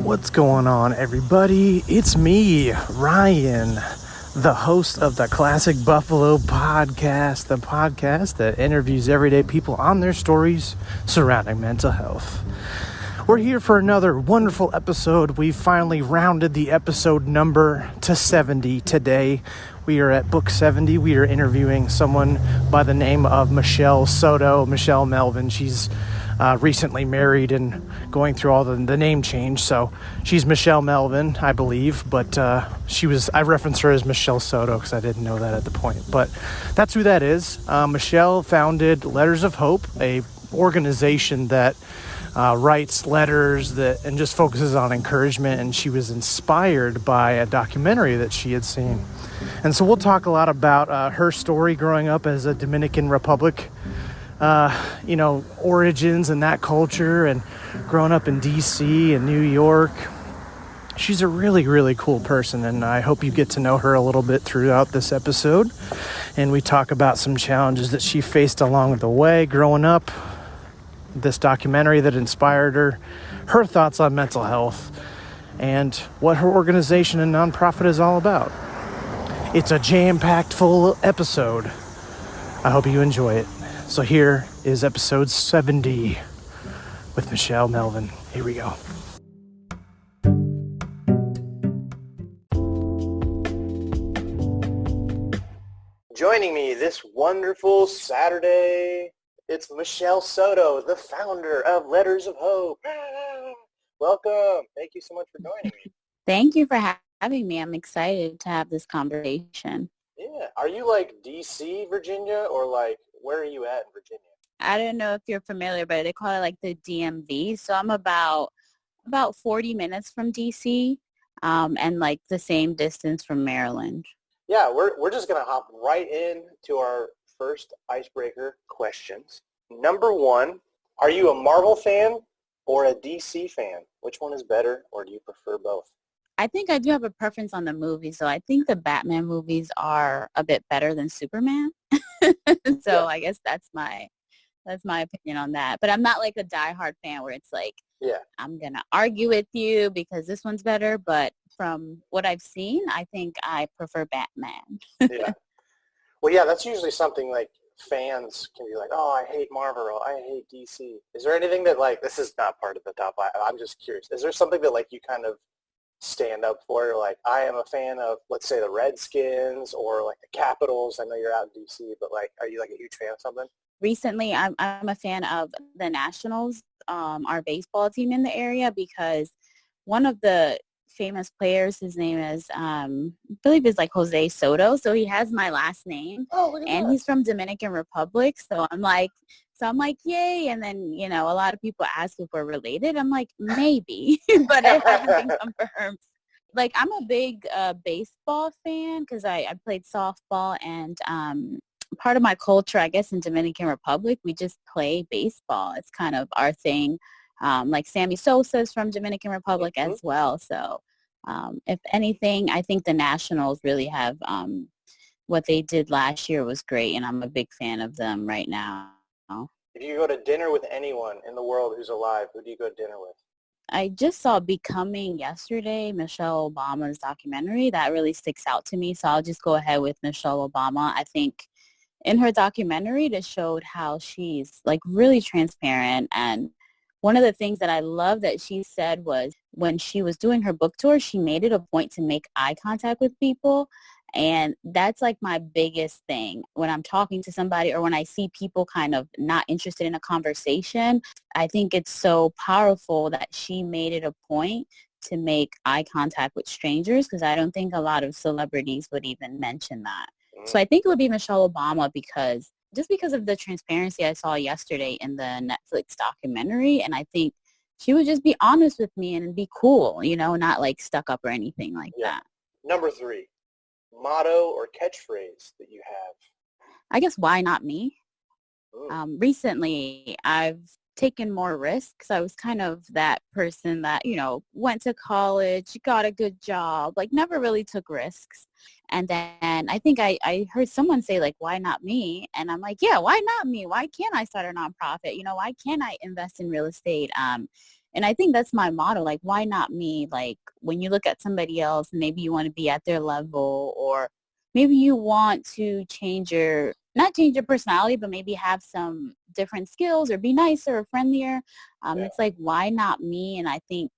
What's going on, everybody? It's me, Ryan, the host of the Classic Buffalo podcast, the podcast that interviews everyday people on their stories surrounding mental health. We're here for another wonderful episode. We've finally rounded the episode number to 70 today. We are at book 70. We are interviewing someone by the name of Michelle Soto, Michelle Melvin. She's recently married and going through all the name change. So she's Michelle Melvin, I believe, but I referenced her as Michelle Soto because I didn't know that at the point. But that's who that is. Michelle founded Letters of Hope, a organization that writes letters and just focuses on encouragement, and she was inspired by a documentary that she had seen. And so we'll talk a lot about her story growing up as a Dominican Republic origins and that culture, and growing up in DC and New York. She's a really, really cool person, and I hope you get to know her a little bit throughout this episode. And we talk about some challenges that she faced along the way growing up, this documentary that inspired her thoughts on mental health, and what her organization and nonprofit is all about. It's a jam-packed full episode. I hope you enjoy it. So here is episode 70 with Michelle Melvin. Here we go. Joining me this wonderful Saturday, it's Michelle Soto, the founder of Letters of Hope. Welcome. Thank you so much for joining me. Thank you for having me. I'm excited to have this conversation. Yeah. Are you like DC, Virginia, or like where are you at in Virginia? I don't know if you're familiar, but they call it like the DMV. So I'm about 40 minutes from DC, and like the same distance from Maryland. Yeah, we're just going to hop right in to our first icebreaker questions. Number one, are you a Marvel fan or a DC fan? Which one is better, or do you prefer both? I think I do have a preference on the movies. So I think the Batman movies are a bit better than Superman. So I guess that's my opinion on that. But I'm not like a diehard fan where it's like, I'm going to argue with you because this one's better. But from what I've seen, I think I prefer Batman. Yeah. Well, yeah, that's usually something like fans can be like, oh, I hate Marvel, or I hate DC. Is there anything that, like, this is not part of the top, I'm just curious. Is there something that, like, you kind of stand up for? Like, I am a fan of, let's say, the Redskins or, like, the Capitals. I know you're out in DC, but, like, are you, like, a huge fan of something? Recently, I'm a fan of the Nationals, our baseball team in the area, because one of the famous players, his name is, I believe it's like Jose Soto. So he has my last name, and he's from Dominican Republic. So I'm like, yay. And then, a lot of people ask if we're related. I'm like, maybe, but I haven't been confirmed. Like, I'm a big baseball fan because I played softball, and part of my culture, I guess, in Dominican Republic, we just play baseball. It's kind of our thing. Like Sammy Sosa's from Dominican Republic as well. So if anything, I think the Nationals really have what they did last year was great, and I'm a big fan of them right now. If you go to dinner with anyone in the world who's alive, who do you go to dinner with? I just saw Becoming yesterday, Michelle Obama's documentary. That really sticks out to me, so I'll just go ahead with Michelle Obama. I think in her documentary, it showed how she's like really transparent, and one of the things that I love that she said was when she was doing her book tour, she made it a point to make eye contact with people. And that's like my biggest thing when I'm talking to somebody or when I see people kind of not interested in a conversation. I think it's so powerful that she made it a point to make eye contact with strangers, because I don't think a lot of celebrities would even mention that. So I think it would be Michelle Obama because of the transparency I saw yesterday in the Netflix documentary. And I think she would just be honest with me and be cool, not like stuck up or anything like that. Number 3, motto or catchphrase that you have? I guess, why not me? Recently, I've taken more risks. I was kind of that person that, went to college, got a good job, like never really took risks. And then I think I heard someone say, like, why not me? And I'm like, yeah, why not me? Why can't I start a nonprofit? Why can't I invest in real estate? And I think that's my motto. Like, why not me? Like, when you look at somebody else, maybe you want to be at their level, or maybe you want to not change your personality, but maybe have some different skills or be nicer or friendlier. It's like, why not me? And I think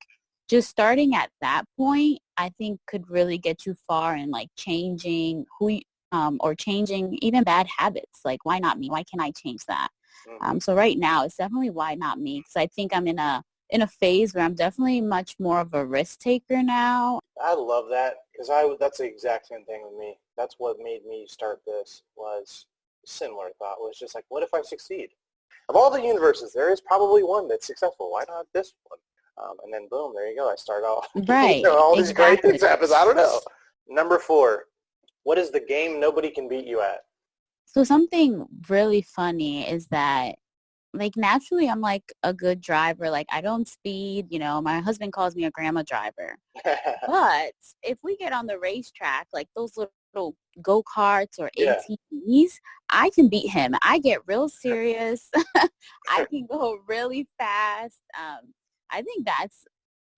just starting at that point, I think could really get you far in like changing or changing even bad habits. Like, why not me? Why can't I change that? So right now, it's definitely why not me, because I think I'm in a phase where I'm definitely much more of a risk taker now. I love that, because that's the exact same thing with me. That's what made me start this, was similar thought, was just like, what if I succeed? Of all the universes, there is probably one that's successful. Why not this one? And then boom, there you go. I start off. Right. All these great Exactly. things happen. I don't know. Number 4, what is the game nobody can beat you at? So something really funny is that, like, naturally I'm like a good driver. Like, I don't speed, my husband calls me a grandma driver. But if we get on the racetrack, like those little go-karts or Yeah. ATVs, I can beat him. I get real serious. I can go really fast. I think that's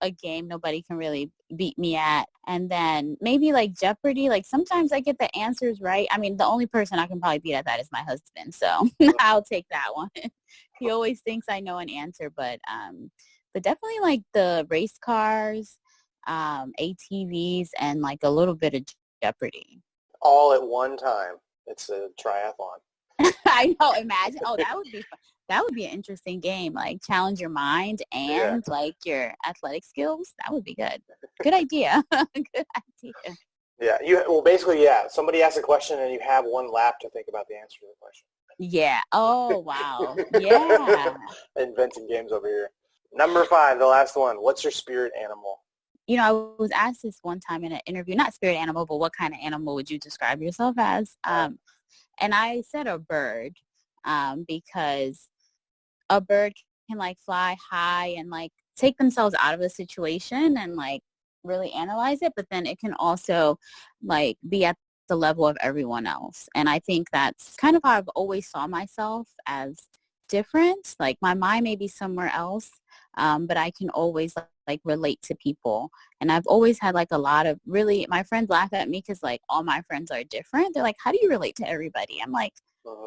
a game nobody can really beat me at. And then maybe like Jeopardy, like sometimes I get the answers right. I mean, the only person I can probably beat at that is my husband. So I'll take that one. He always thinks I know an answer, but definitely like the race cars, ATVs, and like a little bit of Jeopardy. All at one time. It's a triathlon. I know. Imagine. Oh, that would be fun. That would be an interesting game. Like, challenge your mind and like your athletic skills. That would be good. Good idea. Good idea. Yeah. Basically, somebody asks a question and you have one lap to think about the answer to the question. Yeah. Oh, wow. Yeah. Inventing games over here. Number 5, the last one. What's your spirit animal? I was asked this one time in an interview, not spirit animal, but what kind of animal would you describe yourself as? And I said a bird, because a bird can like fly high and like take themselves out of a situation and like really analyze it, but then it can also like be at the level of everyone else. And I think that's kind of how I've always saw myself, as different. Like, my mind may be somewhere else, but I can always like relate to people. And I've always had like a lot of my friends laugh at me because like all my friends are different. They're like, how do you relate to everybody? I'm like,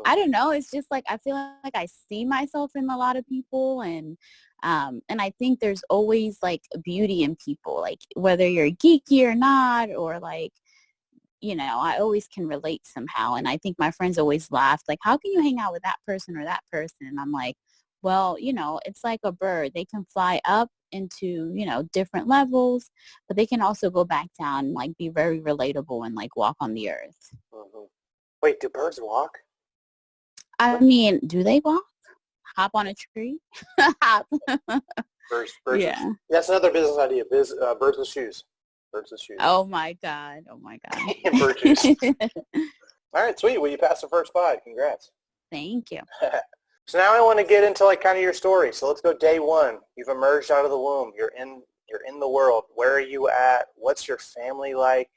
I don't know. It's just like I feel like I see myself in a lot of people, and I think there's always like beauty in people, like whether you're geeky or not, or like, I always can relate somehow. And I think my friends always laugh, like, how can you hang out with that person or that person? And I'm like, well, it's like a bird. They can fly up into, different levels, but they can also go back down and like be very relatable and like walk on the earth. Wait, do birds walk? I mean, do they walk? Hop on a tree? Hop. Birds. Yeah. That's another business idea. Birds with shoes. Birds with shoes. Oh my God. Bird shoes. All right, sweet. Well, you passed the first 5. Congrats. Thank you. So now I want to get into like kind of your story. So let's go day 1. You've emerged out of the womb. You're in the world. Where are you at? What's your family like?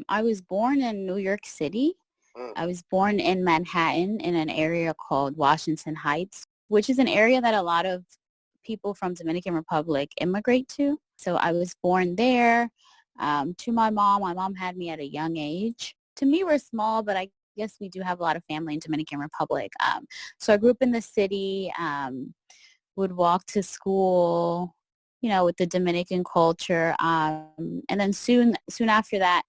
I was born in New York City. I was born in Manhattan in an area called Washington Heights, which is an area that a lot of people from Dominican Republic immigrate to. So I was born there. To my mom. My mom had me at a young age. To me, we're small, but I guess we do have a lot of family in Dominican Republic. So I grew up in the city, would walk to school, with the Dominican culture. And then soon after that,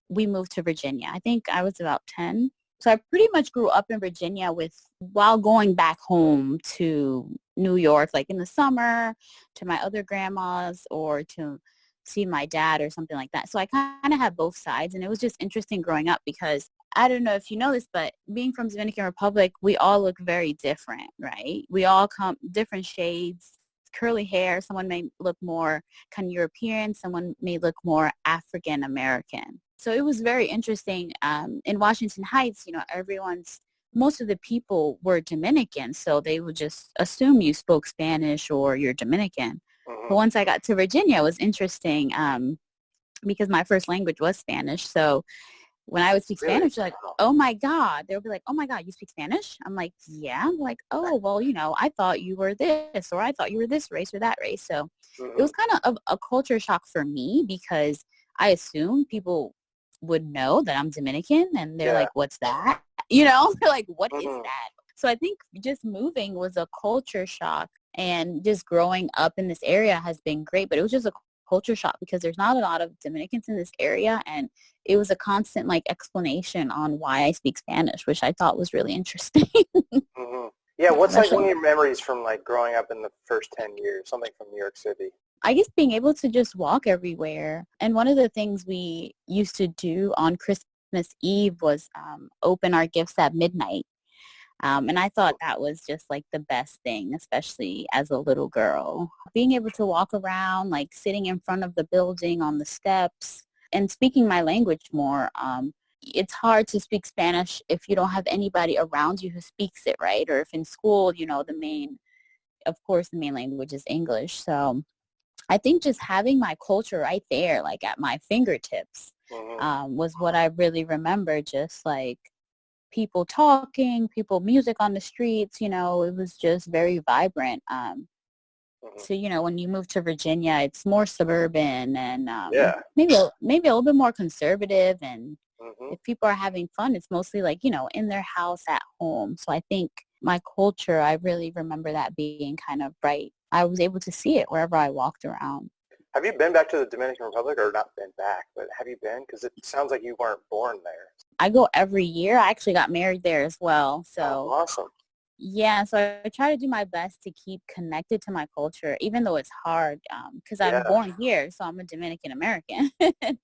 we moved to Virginia. I think I was about 10. So I pretty much grew up in Virginia while going back home to New York, like in the summer, to my other grandmas or to see my dad or something like that. So I kind of have both sides. And it was just interesting growing up because I don't know if you know this, but being from Dominican Republic, we all look very different, right? We all come different shades, curly hair. Someone may look more kind of European. Someone may look more African American. So it was very interesting. In Washington Heights, most of the people were Dominican, so they would just assume you spoke Spanish or you're Dominican. But once I got to Virginia, it was interesting because my first language was Spanish. So when I would speak Really? Spanish, they're like, oh my God. They'll be like, oh my God, you speak Spanish? I'm like, yeah. I'm like, oh, well, I thought you were this, or I thought you were this race or that race. So it was kind of a culture shock for me because I assumed people would know that I'm Dominican and they're like, what's that? They're like, what is that? So I think just moving was a culture shock, and just growing up in this area has been great, but it was just a culture shock because there's not a lot of Dominicans in this area, and it was a constant explanation on why I speak Spanish, which I thought was really interesting. Yeah, what's one of your memories from growing up in the first 10 years, something from New York City? I guess being able to just walk everywhere. And one of the things we used to do on Christmas Eve was open our gifts at midnight. And I thought that was just the best thing, especially as a little girl. Being able to walk around, sitting in front of the building on the steps and speaking my language more. It's hard to speak Spanish if you don't have anybody around you who speaks it, right? Or if in school, the main language is English. So I think just having my culture right there, at my fingertips, was what I really remember. Just people talking, music on the streets, it was just very vibrant. So, when you move to Virginia, it's more suburban and maybe a little bit more conservative. And if people are having fun, it's mostly in their house at home. So I think my culture, I really remember that being kind of bright. I was able to see it wherever I walked around. Have you been back to the Dominican Republic, or not been back, but have you been? Because it sounds like you weren't born there. I go every year. I actually got married there as well. So awesome. Yeah, so I try to do my best to keep connected to my culture, even though it's hard because I'm born here, so I'm a Dominican American. And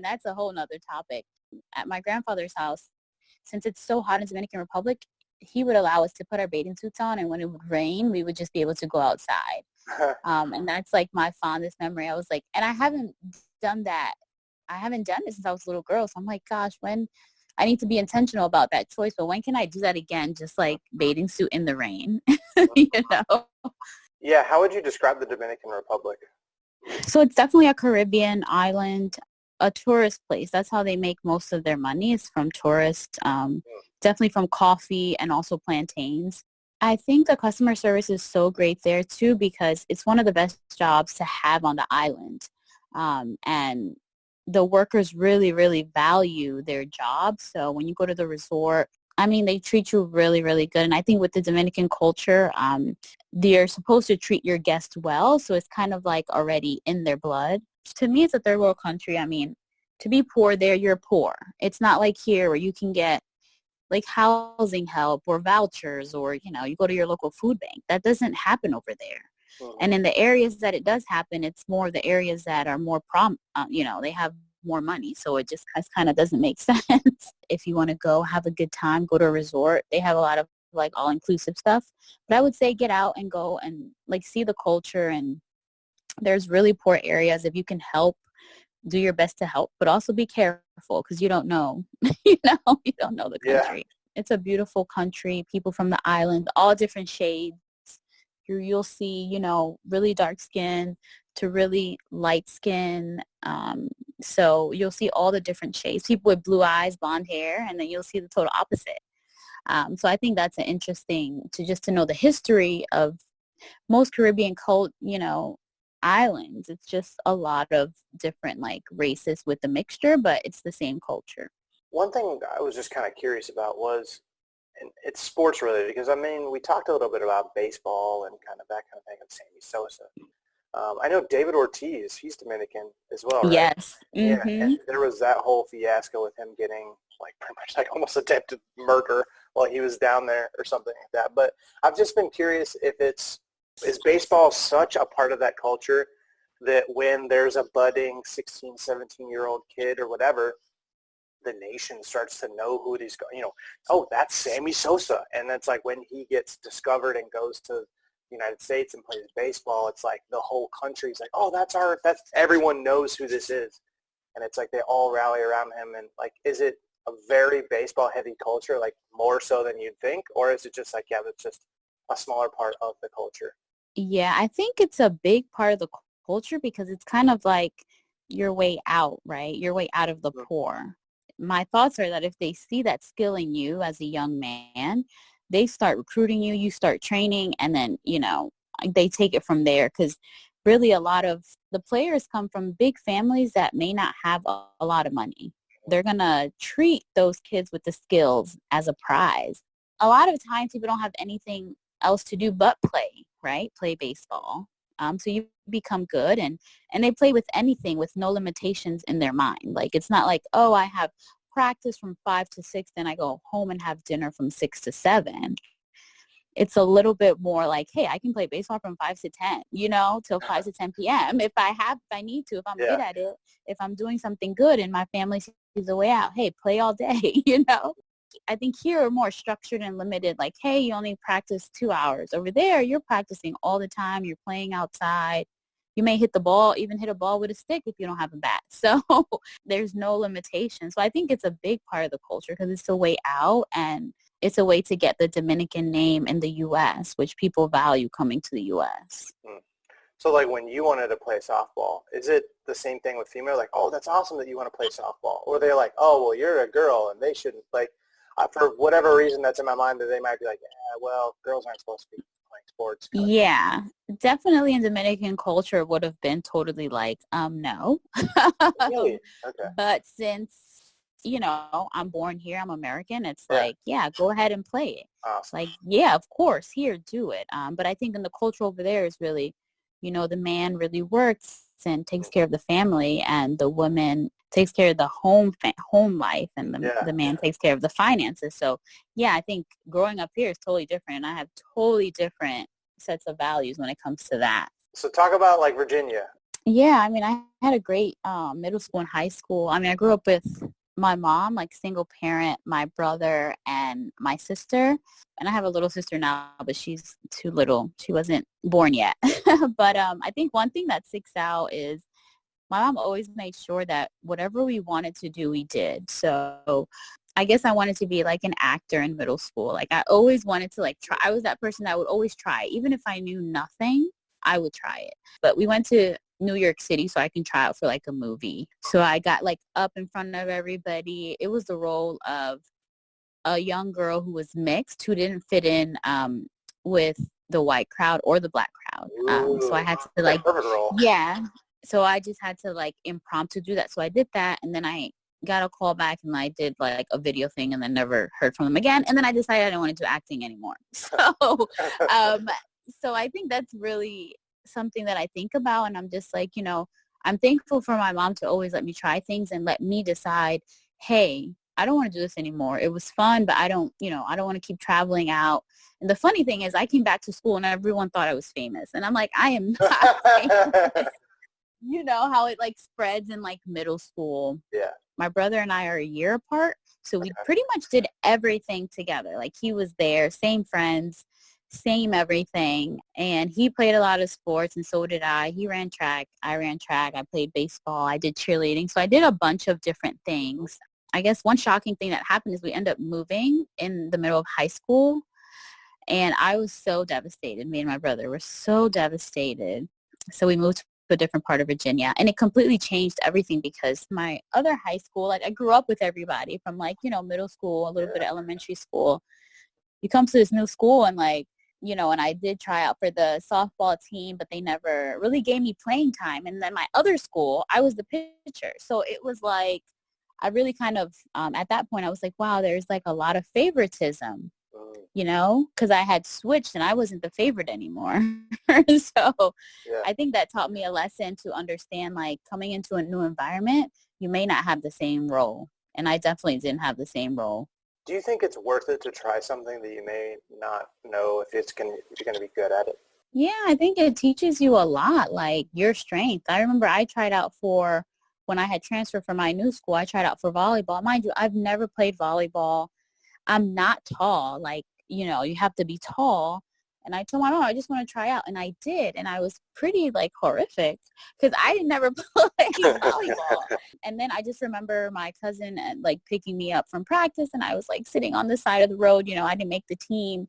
that's a whole nother topic. At my grandfather's house, since it's so hot in Dominican Republic, he would allow us to put our bathing suits on, and when it would rain, we would just be able to go outside. And that's my fondest memory. I was and I haven't done that. I haven't done it since I was a little girl. So I'm like, gosh, when I need to be intentional about that choice, but when can I do that again? Just bathing suit in the rain, Yeah. How would you describe the Dominican Republic? So it's definitely a Caribbean island, a tourist place. That's how they make most of their money, is from tourists, definitely from coffee and also plantains. I think the customer service is so great there too, because it's one of the best jobs to have on the island. And the workers really, really value their job. So when you go to the resort, they treat you really, really good. And I think with the Dominican culture, they're supposed to treat your guests well. So it's kind of already in their blood. To me, it's a third world country. To be poor there, you're poor. It's not like here where you can get housing help or vouchers, or, you go to your local food bank. That doesn't happen over there. And in the areas that it does happen, it's more the areas that are more they have more money. So it just kind of doesn't make sense. If you want to go have a good time, go to a resort. They have a lot of all-inclusive stuff. But I would say get out and go and see the culture. And there's really poor areas. If you can help, do your best to help, but also be careful because you don't know, you don't know the country. Yeah. It's a beautiful country. People from the island, all different shades. You'll see, really dark skin to really light skin. So you'll see all the different shades. People with blue eyes, blonde hair, and then you'll see the total opposite. So I think that's an interesting to know the history of most Caribbean islands. It's just a lot of different races with the mixture, but it's the same culture. One thing I was just kind of curious about was, and it's sports related, because we talked a little bit about baseball and kind of that kind of thing with Sammy Sosa. I know David Ortiz, he's Dominican as well, right? Yes. Yeah, and there was that whole fiasco with him getting pretty much almost attempted murder while he was down there or something like that. But I've just been curious if is baseball such a part of that culture that when there's a budding 16, 17-year-old kid or whatever, the nation starts to know who these, oh, that's Sammy Sosa. And that's when he gets discovered and goes to the United States and plays baseball, it's the whole country's oh, that's everyone knows who this is. And it's they all rally around him. And is it a very baseball heavy culture, more so than you'd think? Or is it just it's just a smaller part of the culture? Yeah, I think it's a big part of the culture because it's kind of your way out, right? Your way out of the poor. my thoughts are that if they see that skill in you as a young man, they start recruiting you, you start training, and then, they take it from there. Because really a lot of the players come from big families that may not have a lot of money. They're going to treat those kids with the skills as a prize. A lot of times people don't have anything else to do but play, right? Play baseball. So you become good, and they play with anything with no limitations in their mind. Like, it's not like, oh, I have practice from 5 to 6, then I go home and have dinner from 6 to 7. It's a little bit more like, hey, I can play baseball from 5 to 10, till 5 to 10 p.m. If I need to, if I'm good at it, if I'm doing something good and my family sees a way out, hey, play all day, I think here are more structured and limited, like, hey, you only practice 2 hours. Over there, you're practicing all the time. You're playing outside. You may hit a ball with a stick if you don't have a bat. So there's no limitation. So I think it's a big part of the culture because it's a way out, and it's a way to get the Dominican name in the U.S., which people value coming to the U.S. So, like, when you wanted to play softball, is it the same thing with female? Like, oh, that's awesome that you want to play softball. Or they're like, oh, well, you're a girl and they shouldn't. Like, for whatever reason that's in my mind, that they might be like, yeah, well, girls aren't supposed to be playing sports. Yeah, definitely in Dominican culture would have been totally like, no. Really? Okay. But since, I'm born here, I'm American, it's like, yeah, go ahead and play it. Awesome. Like, yeah, of course, here, do it. But I think in the culture over there is really, the man really works and takes care of the family, and the woman takes care of the home life, and the man takes care of the finances. So, yeah, I think growing up here is totally different, and I have totally different sets of values when it comes to that. So talk about, like, Virginia. Yeah, I mean, I had a great middle school and high school. I mean, I grew up with my mom, like single parent, my brother, and my sister. And I have a little sister now, but she's too little. She wasn't born yet. But I think one thing that sticks out is my mom always made sure that whatever we wanted to do, we did. So I guess I wanted to be like an actor in middle school. Like, I always wanted to, like, try. I was that person that would always try. Even if I knew nothing, I would try it. But we went to New York City so I can try out for like a movie. So I got like up in front of everybody. It was the role of a young girl who was mixed, who didn't fit in with the white crowd or the black crowd. So I had to like, yeah. So I just had to like impromptu do that. So I did that, and then I got a call back, and I did like a video thing, and then never heard from them again. And then I decided I didn't want to do acting anymore. So, so I think that's really something that I think about, and I'm just like, I'm thankful for my mom to always let me try things and let me decide, hey, I don't want to do this anymore. It was fun, but I don't want to keep traveling out. And the funny thing is, I came back to school and everyone thought I was famous, and I'm like, I am not famous. You know how it like spreads in like middle school. Yeah. My brother and I are a year apart, so we pretty much did everything together. Like, he was there, same friends, same everything, and he played a lot of sports, and so did I. He ran track, I ran track, I played baseball, I did cheerleading, so I did a bunch of different things. I guess one shocking thing that happened is we ended up moving in the middle of high school, and I was so devastated. Me and my brother were so devastated. So we moved to a different part of Virginia, and it completely changed everything, because my other high school, like, I grew up with everybody from like, middle school, a little bit of elementary school. You come to this new school and like, and I did try out for the softball team, but they never really gave me playing time. And then my other school, I was the pitcher. So it was like, I really kind of, at that point, I was like, wow, there's like a lot of favoritism, because I had switched and I wasn't the favorite anymore. So I think that taught me a lesson to understand, like, coming into a new environment, you may not have the same role. And I definitely didn't have the same role. Do you think it's worth it to try something that you may not know if you're going to be good at it? Yeah, I think it teaches you a lot, like your strength. I remember I tried out for, when I had transferred from my new school, I tried out for volleyball. Mind you, I've never played volleyball. I'm not tall. Like, you have to be tall. And I told my mom, I just want to try out. And I did. And I was pretty, like, horrific because I had never played volleyball. And then I just remember my cousin, like, picking me up from practice. And I was, like, sitting on the side of the road. I didn't make the team.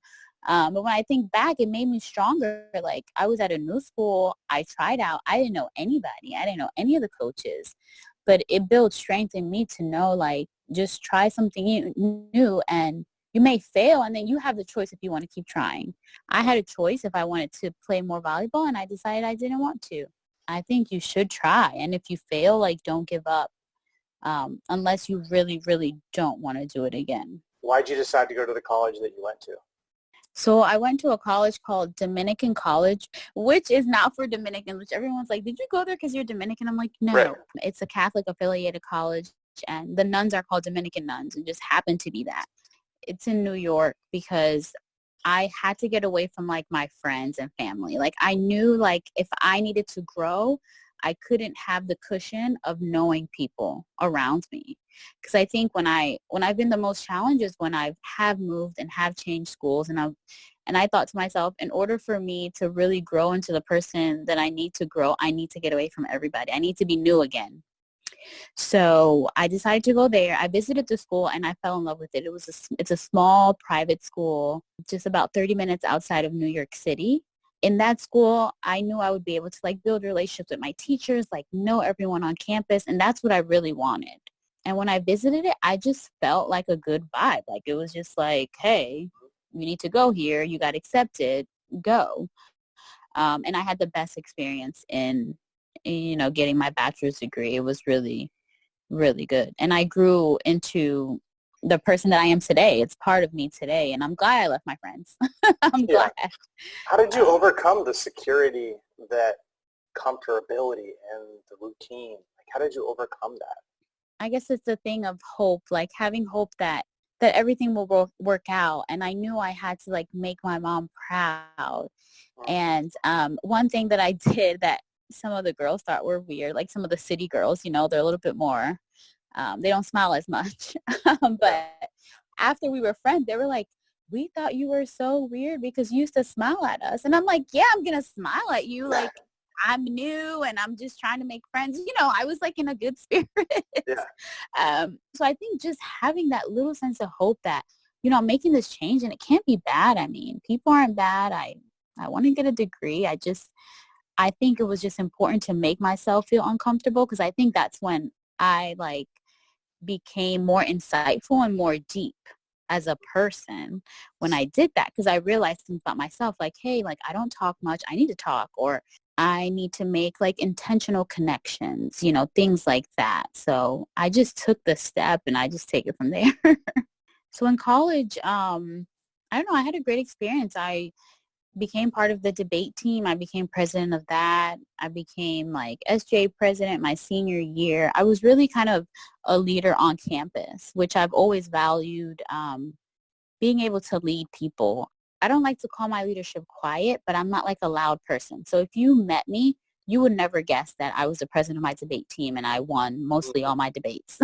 But when I think back, it made me stronger. Like, I was at a new school. I tried out. I didn't know anybody. I didn't know any of the coaches. But it built strength in me to know, like, Just try something new, and you may fail, and then you have the choice if you want to keep trying. I had a choice if I wanted to play more volleyball, and I decided I didn't want to. I think you should try. And if you fail, like, don't give up, unless you really, really don't want to do it again. Why'd you decide to go to the college that you went to? So I went to a college called Dominican College, which is not for Dominicans, which everyone's like, did you go there because you're Dominican? I'm like, no. Right. It's a Catholic affiliated college, and the nuns are called Dominican nuns. It just happened to be that. It's in New York because I had to get away from, like, my friends and family. Like, I knew, like, if I needed to grow, I couldn't have the cushion of knowing people around me. Because I think when I've been the most challenged is when I have moved and have changed schools, and I thought to myself, in order for me to really grow into the person that I need to grow, I need to get away from everybody. I need to be new again. So I decided to go there. I visited the school and I fell in love with it. It's a small private school, just about 30 minutes outside of New York City. In that school, I knew I would be able to, like, build relationships with my teachers, like, know everyone on campus, and that's what I really wanted. And when I visited it, I just felt like a good vibe. Like, it was just like, hey, you need to go here. You got accepted. Go. And I had the best experience in getting my bachelor's degree. It was really, really good. And I grew into the person that I am today. It's part of me today. And I'm glad I left my friends. I'm glad. How did you overcome the security, that comfortability, and the routine? Like, how did you overcome that? I guess it's the thing of hope, like having hope that everything will work out. And I knew I had to, like, make my mom proud. And one thing that I did that some of the girls thought were weird, like some of the city girls, they're a little bit more, they don't smile as much. But after we were friends, they were like, we thought you were so weird because you used to smile at us. And I'm like, yeah, I'm going to smile at you. Like, I'm new and I'm just trying to make friends. I was, like, in a good spirit. Yeah. So I think just having that little sense of hope that, I'm making this change and it can't be bad. I mean, people aren't bad. I want to get a degree. I think it was just important to make myself feel uncomfortable, because I think that's when I, like, became more insightful and more deep as a person when I did that, because I realized about myself, like, hey, like, I don't talk much. I need to talk, or I need to make, like, intentional connections, things like that. So I just took the step and I just take it from there. So in college, I don't know, I had a great experience. I became part of the debate team. I became president of that. I became, like, SJ president my senior year. I was really kind of a leader on campus, which I've always valued, being able to lead people. I don't like to call my leadership quiet, but I'm not, like, a loud person. So if you met me, you would never guess that I was the president of my debate team and I won mostly all my debates.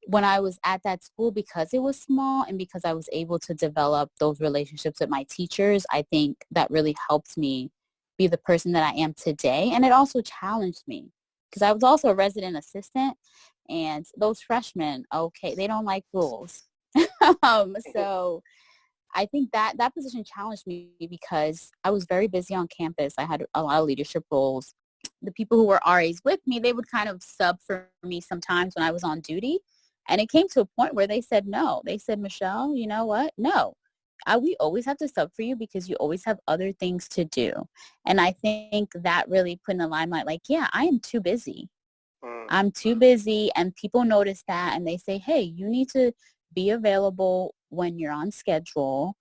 When I was at that school, because it was small and because I was able to develop those relationships with my teachers, I think that really helped me be the person that I am today. And it also challenged me, because I was also a resident assistant, and those freshmen, okay, they don't like rules. So I think that position challenged me because I was very busy on campus. I had a lot of leadership roles. The people who were RAs with me, they would kind of sub for me sometimes when I was on duty. And it came to a point where they said no. They said, Michelle, you know what? No. We always have to sub for you because you always have other things to do. And I think that really put in the limelight, like, yeah, I am too busy. I'm too busy, and people notice that, and they say, hey, you need to be available when you're on schedule.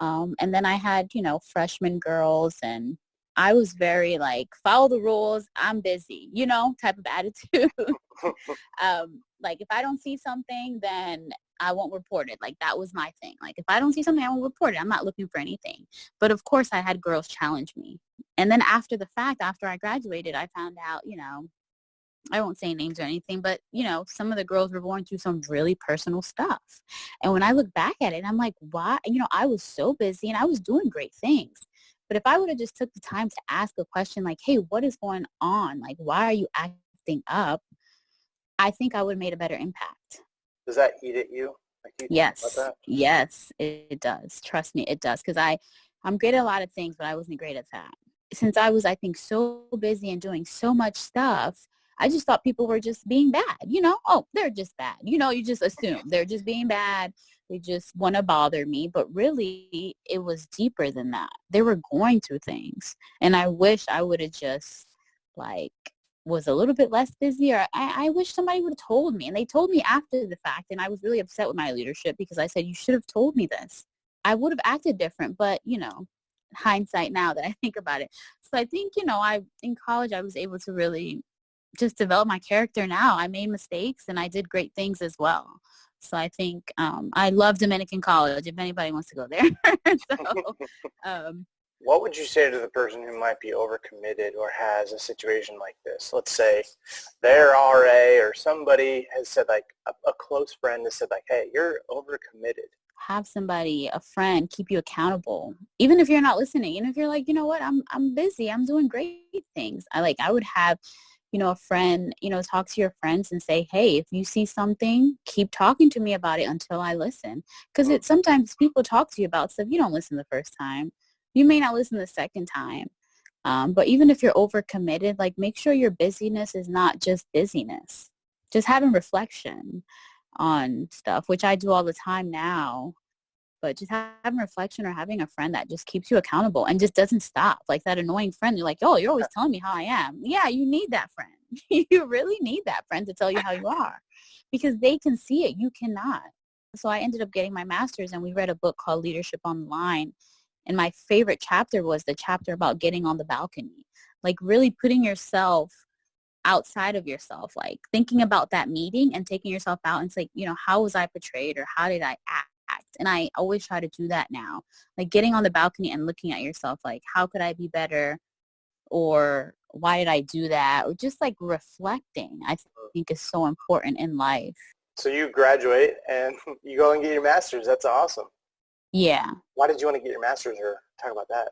And then I had, freshman girls, and I was very, like, follow the rules, I'm busy, type of attitude. Like, if I don't see something, then I won't report it. Like, that was my thing. Like, if I don't see something, I won't report it. I'm not looking for anything. But of course, I had girls challenge me. And then after the fact, after I graduated, I found out, I won't say names or anything, but, some of the girls were going through some really personal stuff. And when I look back at it, I'm like, why? I was so busy and I was doing great things. But if I would have just took the time to ask a question like, hey, what is going on? Like, why are you acting up? I think I would have made a better impact. Does that eat at you? Like, you Yes. think about that? Yes, it does. Trust me, it does. Because I'm great at a lot of things, but I wasn't great at that. Since I was, I think, so busy and doing so much stuff, I just thought people were just being bad, oh, they're just bad. You just assume they're just being bad. They just want to bother me. But really, it was deeper than that. They were going through things. And I wish I would have just, like, was a little bit less busy, or I wish somebody would have told me. And they told me after the fact, and I was really upset with my leadership because I said, you should have told me this. I would have acted different, but, hindsight now that I think about it. So I think, in college, I was able to really just develop my character now. I made mistakes and I did great things as well. So I think I love Dominican College if anybody wants to go there. What would you say to the person who might be overcommitted or has a situation like this? Let's say their RA or somebody has said, like, a close friend has said, like, hey, you're overcommitted. Have somebody, a friend, keep you accountable. Even if you're not listening, and if you're like, you know what, I'm busy, I'm doing great things. I would have, a friend, talk to your friends and say, hey, if you see something, keep talking to me about it until I listen. Because sometimes people talk to you about stuff, you don't listen the first time. You may not listen the second time. But even if you're overcommitted, like, make sure your busyness is not just busyness. Just having reflection on stuff, which I do all the time now. But just having reflection or having a friend that just keeps you accountable and just doesn't stop. Like that annoying friend, you're like, oh, you're always telling me how I am. Yeah, you need that friend. You really need that friend to tell you how you are, because they can see it. You cannot. So I ended up getting my master's, and we read a book called Leadership Online. And my favorite chapter was the chapter about getting on the balcony, like really putting yourself outside of yourself, like thinking about that meeting and taking yourself out and say, how was I portrayed, or how did I act? And I always try to do that now, like getting on the balcony and looking at yourself, like, how could I be better? Or why did I do that? Or just like reflecting, I think is so important in life. So you graduate and you go and get your master's. That's awesome. Yeah. Why did you want to get your master's, or talk about that?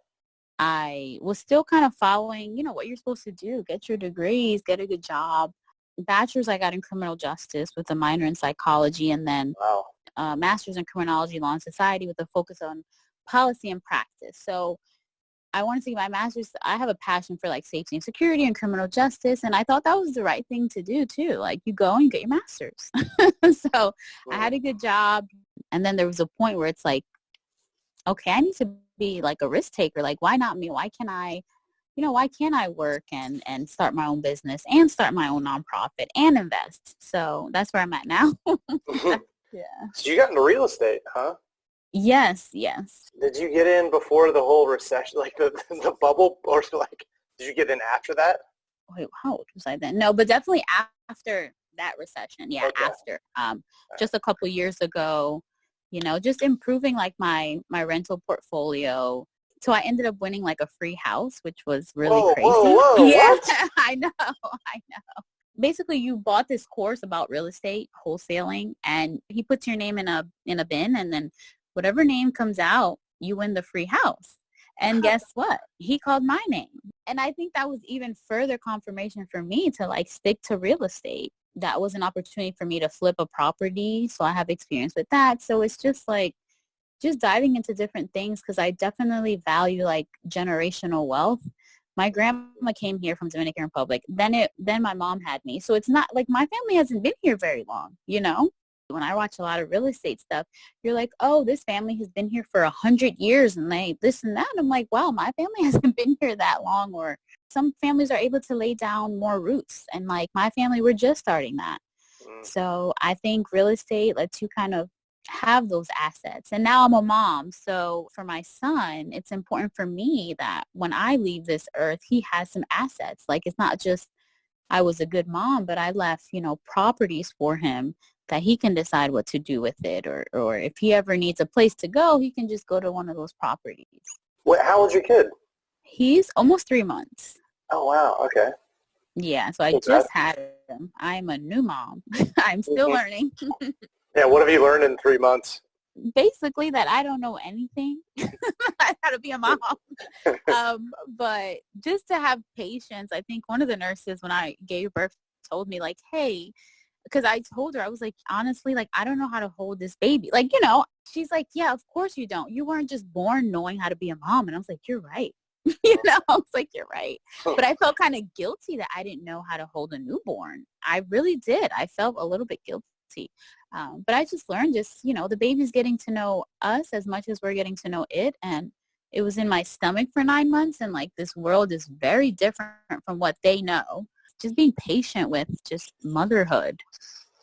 I was still kind of following, what you're supposed to do. Get your degrees, get a good job. Bachelor's I got in criminal justice with a minor in psychology, and then master's in criminology, law, and society with a focus on policy and practice. So I wanted to get my master's. I have a passion for like safety and security and criminal justice, and I thought that was the right thing to do too. Like, you go and you get your master's. So I had a good job, and then there was a point where it's like, okay, I need to be like a risk taker. Like, why not me? Why can't I work and start my own business and start my own nonprofit and invest? So that's where I'm at now. Yeah. So you got into real estate, huh? Yes. Did you get in before the whole recession, like the bubble, or like, did you get in after that? Wait, how old was I then? No, but definitely after that recession. Yeah, okay. After. Just a couple years ago, just improving like my rental portfolio. So I ended up winning like a free house, which was really crazy. Whoa, yeah, what? I know. Basically, you bought this course about real estate wholesaling, and he puts your name in a bin, and then whatever name comes out, you win the free house. And guess what? He called my name. And I think that was even further confirmation for me to like stick to real estate. That was an opportunity for me to flip a property. So I have experience with that. So it's just like, just diving into different things, because I definitely value like generational wealth. My grandma came here from Dominican Republic. Then my mom had me. So it's not like my family hasn't been here very long, When I watch a lot of real estate stuff, you're like, oh, this family has been here for 100 years and they this and that. And I'm like, wow, my family hasn't been here that long. Or some families are able to lay down more roots. And like my family, we're just starting that. So I think real estate lets you kind of have those assets. And now I'm a mom. So for my son, it's important for me that when I leave this earth, he has some assets. Like, it's not just I was a good mom, but I left, properties for him that he can decide what to do with it. Or if he ever needs a place to go, he can just go to one of those properties. How old's your kid? He's almost 3 months. Oh, wow. Okay. Yeah. So I just had him. I'm a new mom. I'm still learning. Yeah, what have you learned in 3 months? Basically that I don't know anything. How to be a mom. But just to have patience. I think one of the nurses when I gave birth told me like, hey, because I told her, I was like, honestly, like, I don't know how to hold this baby. Like, she's like, yeah, of course you don't. You weren't just born knowing how to be a mom. And I was like, you're right. I was like, you're right. But I felt kind of guilty that I didn't know how to hold a newborn. I really did. I felt a little bit guilty. But I just learned the baby's getting to know us as much as we're getting to know it. And it was in my stomach for 9 months. And like, this world is very different from what they know. Just being patient with just motherhood,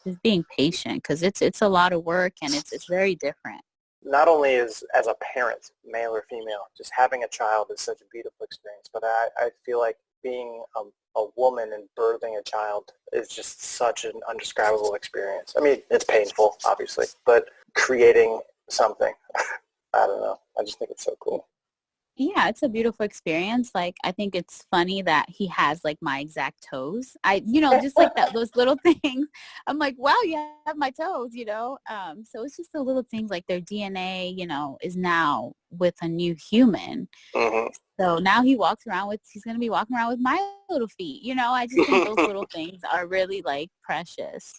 just being patient, because it's a lot of work and it's very different. Not only as a parent, male or female, just having a child is such a beautiful experience, but I feel like being a woman and birthing a child is just such an undescribable experience. I mean, it's painful, obviously, but creating something, I don't know. I just think it's so cool. Yeah, it's a beautiful experience. Like, I think it's funny that he has like my exact toes. Just like those little things. I'm like, wow, you have my toes, So it's just the little things like their DNA, is now with a new human. Mm-hmm. So now he's going to be walking around with my little feet. I just think those little things are really like precious,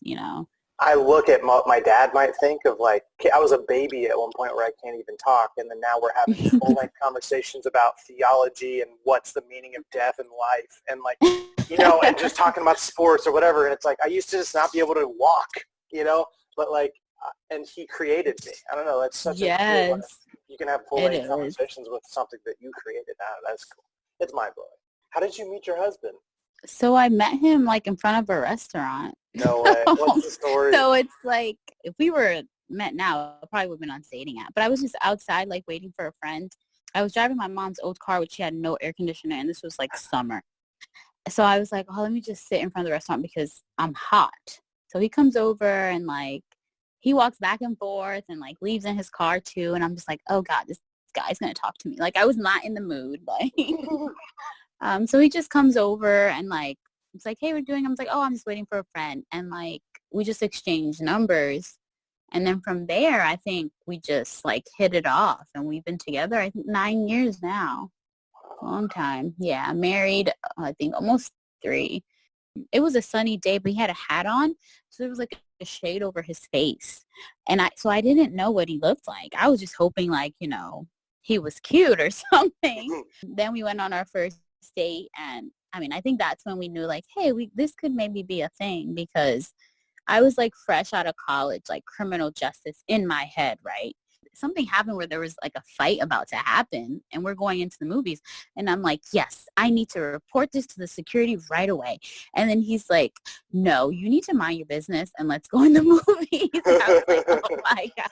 I look at my dad might think of like, I was a baby at one point where I can't even talk, and then now we're having full-length conversations about theology and what's the meaning of death and life, and like, and just talking about sports or whatever, and it's like, I used to just not be able to walk, but like, and he created me. I don't know, that's such a cool one. You can have full-length conversations with something that you created. That's cool. It's mind-blowing. How did you meet your husband? So I met him like in front of a restaurant. No way. What's the story? So it's like, if we were met now, I probably would have been on a dating app. But I was just outside, like, waiting for a friend. I was driving my mom's old car, which she had no air conditioner, and this was like summer. So I was like, oh, let me just sit in front of the restaurant because I'm hot. So he comes over and like, he walks back and forth and like leaves in his car too. And I'm just like, oh God, this guy's going to talk to me. Like, I was not in the mood. Like, so he just comes over and like, it's like, hey, what are you doing? I'm like, oh, I'm just waiting for a friend. And like, we just exchanged numbers. And then from there, I think we just like hit it off. And we've been together, I think 9 years now. Long time. Yeah. Married, I think almost 3. It was a sunny day, but he had a hat on. So there was like a shade over his face. And I didn't know what he looked like. I was just hoping like, he was cute or something. Then we went on our first date, and I mean, I think that's when we knew like, hey, this could maybe be a thing, because I was like fresh out of college, like criminal justice in my head, right? Something happened where there was like a fight about to happen, and we're going into the movies, and I'm like, yes, I need to report this to the security right away. And then he's like, no, you need to mind your business and let's go in the movies. And I was like, oh my God.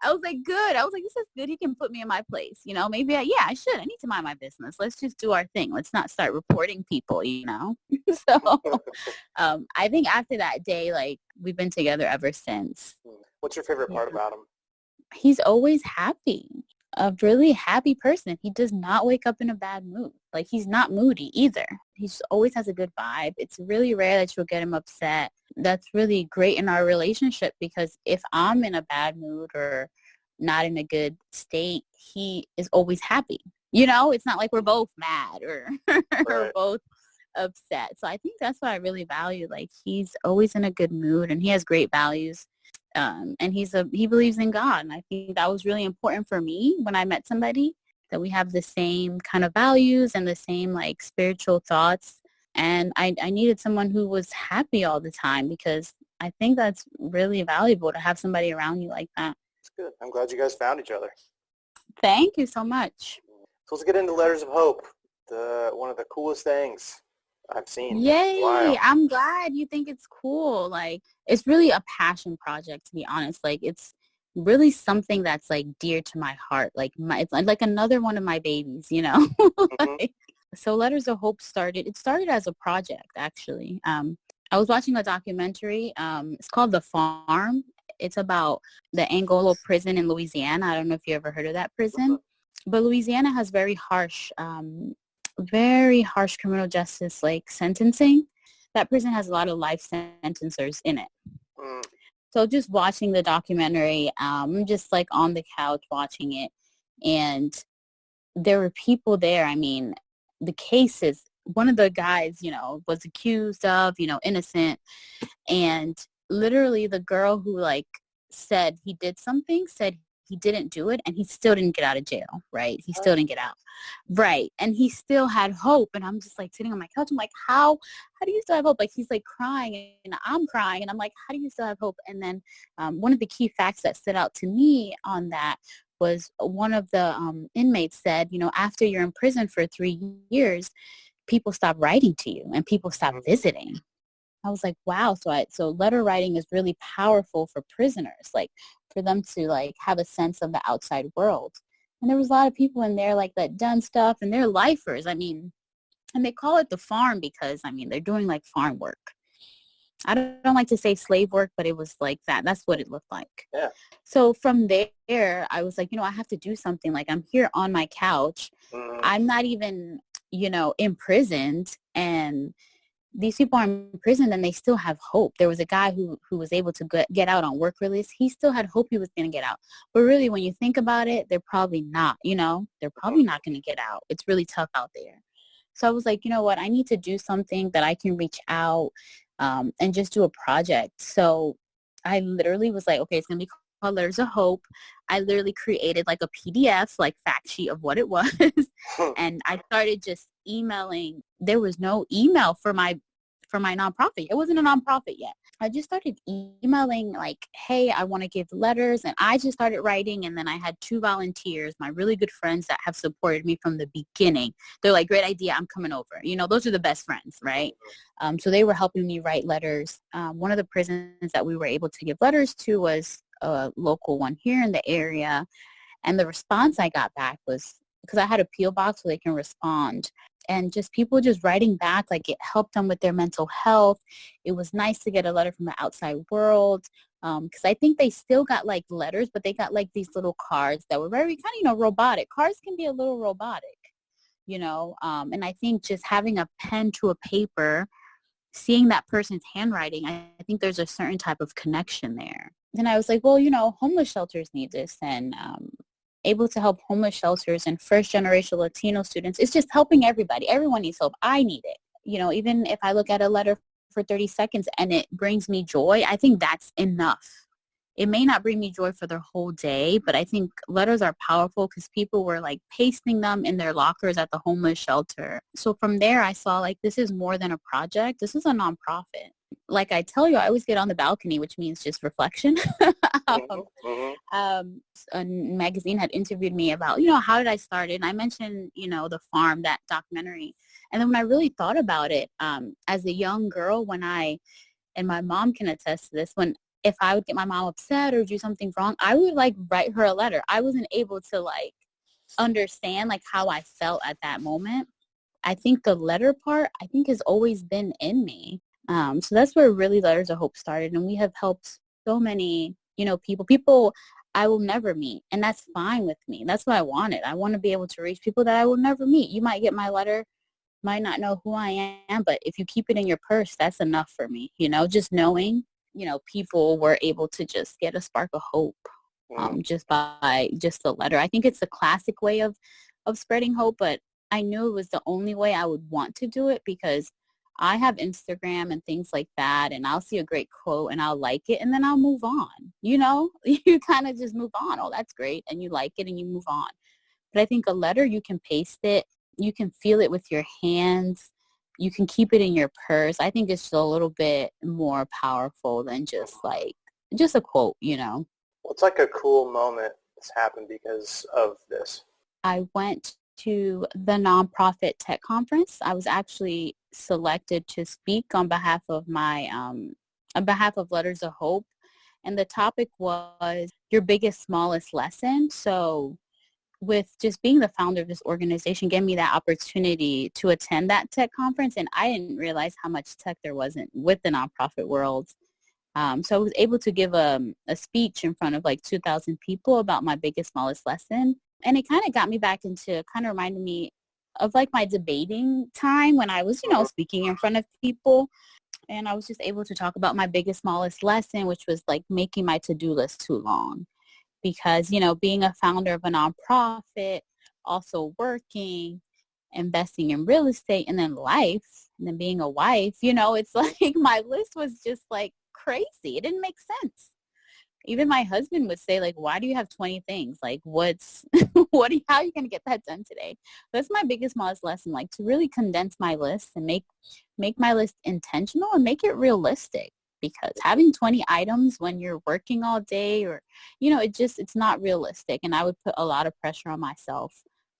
I was like, good. I was like, this is good. He can put me in my place. Maybe I should. I need to mind my business. Let's just do our thing. Let's not start reporting people, So I think after that day, like, we've been together ever since. What's your favorite part about him? He's always happy. A really happy person. He does not wake up in a bad mood. Like, he's not moody either. He just always has a good vibe. It's really rare that you'll get him upset. That's really great in our relationship, because if I'm in a bad mood or not in a good state, he is always happy. It's not like we're both mad or we're both upset. So I think that's what I really value. Like, he's always in a good mood, and he has great values. And he believes in God. And I think that was really important for me when I met somebody, that we have the same kind of values and the same like spiritual thoughts. And I needed someone who was happy all the time, because I think that's really valuable to have somebody around you like that. It's good. I'm glad you guys found each other. Thank you so much. So let's get into Letters of Hope, one of the coolest things I've seen. Yay. Wow. I'm glad you think it's cool. Like, it's really a passion project, to be honest. Like, it's really something that's like dear to my heart. Like, it's like another one of my babies, Mm-hmm. So Letters of Hope started as a project, actually. I was watching a documentary. It's called The Farm. It's about the Angolo prison in Louisiana. I don't know if you ever heard of that prison. But Louisiana has very harsh criminal justice like sentencing. That prison has a lot of life sentencers in it. So just watching the documentary, I'm just like on the couch watching it, and there were people there. I mean, the cases, one of the guys, was accused of, innocent, and literally the girl who like said he did something said he didn't do it, and he still didn't get out of jail, right? He still didn't get out. Right. And he still had hope. And I'm just like sitting on my couch. I'm like, how do you still have hope? Like, he's like crying and I'm crying. And I'm like, how do you still have hope? And then one of the key facts that stood out to me on that was one of the inmates said, you know, after you're in prison for 3 years, people stop writing to you and people stop visiting. I was like, wow. So letter writing is really powerful for prisoners, like for them to like have a sense of the outside world. And there was a lot of people in there like that done stuff, and they're lifers. I mean, and they call it the farm because, I mean, they're doing like farm work. I don't like to say slave work, but it was like that. That's what it looked like. Yeah. So from there, I was like, you know, I have to do something. Like, I'm here on my couch. I'm not even, you know, imprisoned, and these people are in prison and they still have hope. There was a guy who was able to get out on work release. He still had hope he was going to get out. But really, when you think about it, they're probably not, you know, they're probably not going to get out. It's really tough out there. So I was like, you know what, I need to do something that I can reach out and just do a project. So I literally was like, okay, it's going to be called Letters of Hope. I literally created like a PDF, like fact sheet of what it was. And I started just emailing. There was no email for my nonprofit. It wasn't a nonprofit yet. I just started emailing like, hey, I want to give letters. And I just started writing. And then I had 2 volunteers, my really good friends that have supported me from the beginning. They're like, great idea, I'm coming over. You know, those are the best friends, right? So they were helping me write letters. One of the prisons that we were able to give letters to was a local one here in the area. And the response I got back was, because I had a P.O. box where they can respond, and just people just writing back, like it helped them with their mental health. It was nice to get a letter from the outside world, because I think they still got like letters, but they got like these little cards that were very kind of, you know, robotic. Cards can be a little robotic, you know, and I think just having a pen to a paper, seeing that person's handwriting, I think there's a certain type of connection there. Then I was like, well, you know, homeless shelters need this, and able to help homeless shelters and first-generation Latino students. It's just helping everybody. Everyone needs help. I need it. You know, even if I look at a letter for 30 seconds and it brings me joy, I think that's enough. It may not bring me joy for the whole day, but I think letters are powerful because people were like pasting them in their lockers at the homeless shelter. So from there, I saw like, this is more than a project. This is a nonprofit. Like I tell you, I always get on the balcony, which means just reflection. A magazine had interviewed me about, you know, how did I start it? And I mentioned, you know, the farm, that documentary. And then when I really thought about it, as a young girl, and my mom can attest to this, if I would get my mom upset or do something wrong, I would like write her a letter. I wasn't able to like understand like how I felt at that moment. I think the letter part, I think has always been in me. So that's where really Letters of Hope started. And we have helped so many, you know, people I will never meet. And that's fine with me. That's what I wanted. I want to be able to reach people that I will never meet. You might get my letter, might not know who I am, but if you keep it in your purse, that's enough for me. You know, just knowing, you know, people were able to just get a spark of hope just by just the letter. I think it's a classic way of spreading hope, but I knew it was the only way I would want to do it, because I have Instagram and things like that, and I'll see a great quote and I'll like it and then I'll move on. You know, you kind of just move on. Oh, that's great. And you like it and you move on. But I think a letter, you can paste it. You can feel it with your hands. You can keep it in your purse. I think it's just a little bit more powerful than just a quote, you know. Well, it's like a cool moment that's happened because of this. I went to the nonprofit tech conference. I was actually selected to speak on behalf of Letters of Hope. And the topic was your biggest, smallest lesson. So with just being the founder of this organization, gave me that opportunity to attend that tech conference. And I didn't realize how much tech there wasn't with the nonprofit world. So I was able to give a speech in front of like 2,000 people about my biggest, smallest lesson. And it kind of got me back into, kind of reminded me of like my debating time when I was, you know, speaking in front of people. And I was just able to talk about my biggest, smallest lesson, which was like making my to-do list too long. Because, you know, being a founder of a nonprofit, also working, investing in real estate, and then life, and then being a wife, you know, it's like my list was just like crazy. It didn't make sense. even my husband would say, like, why do you have 20 things? Like, what's, how are you going to get that done today? That's my biggest modest lesson, like to really condense my list and make my list intentional and make it realistic, because having 20 items when you're working all day or, it's not realistic. And I would put a lot of pressure on myself.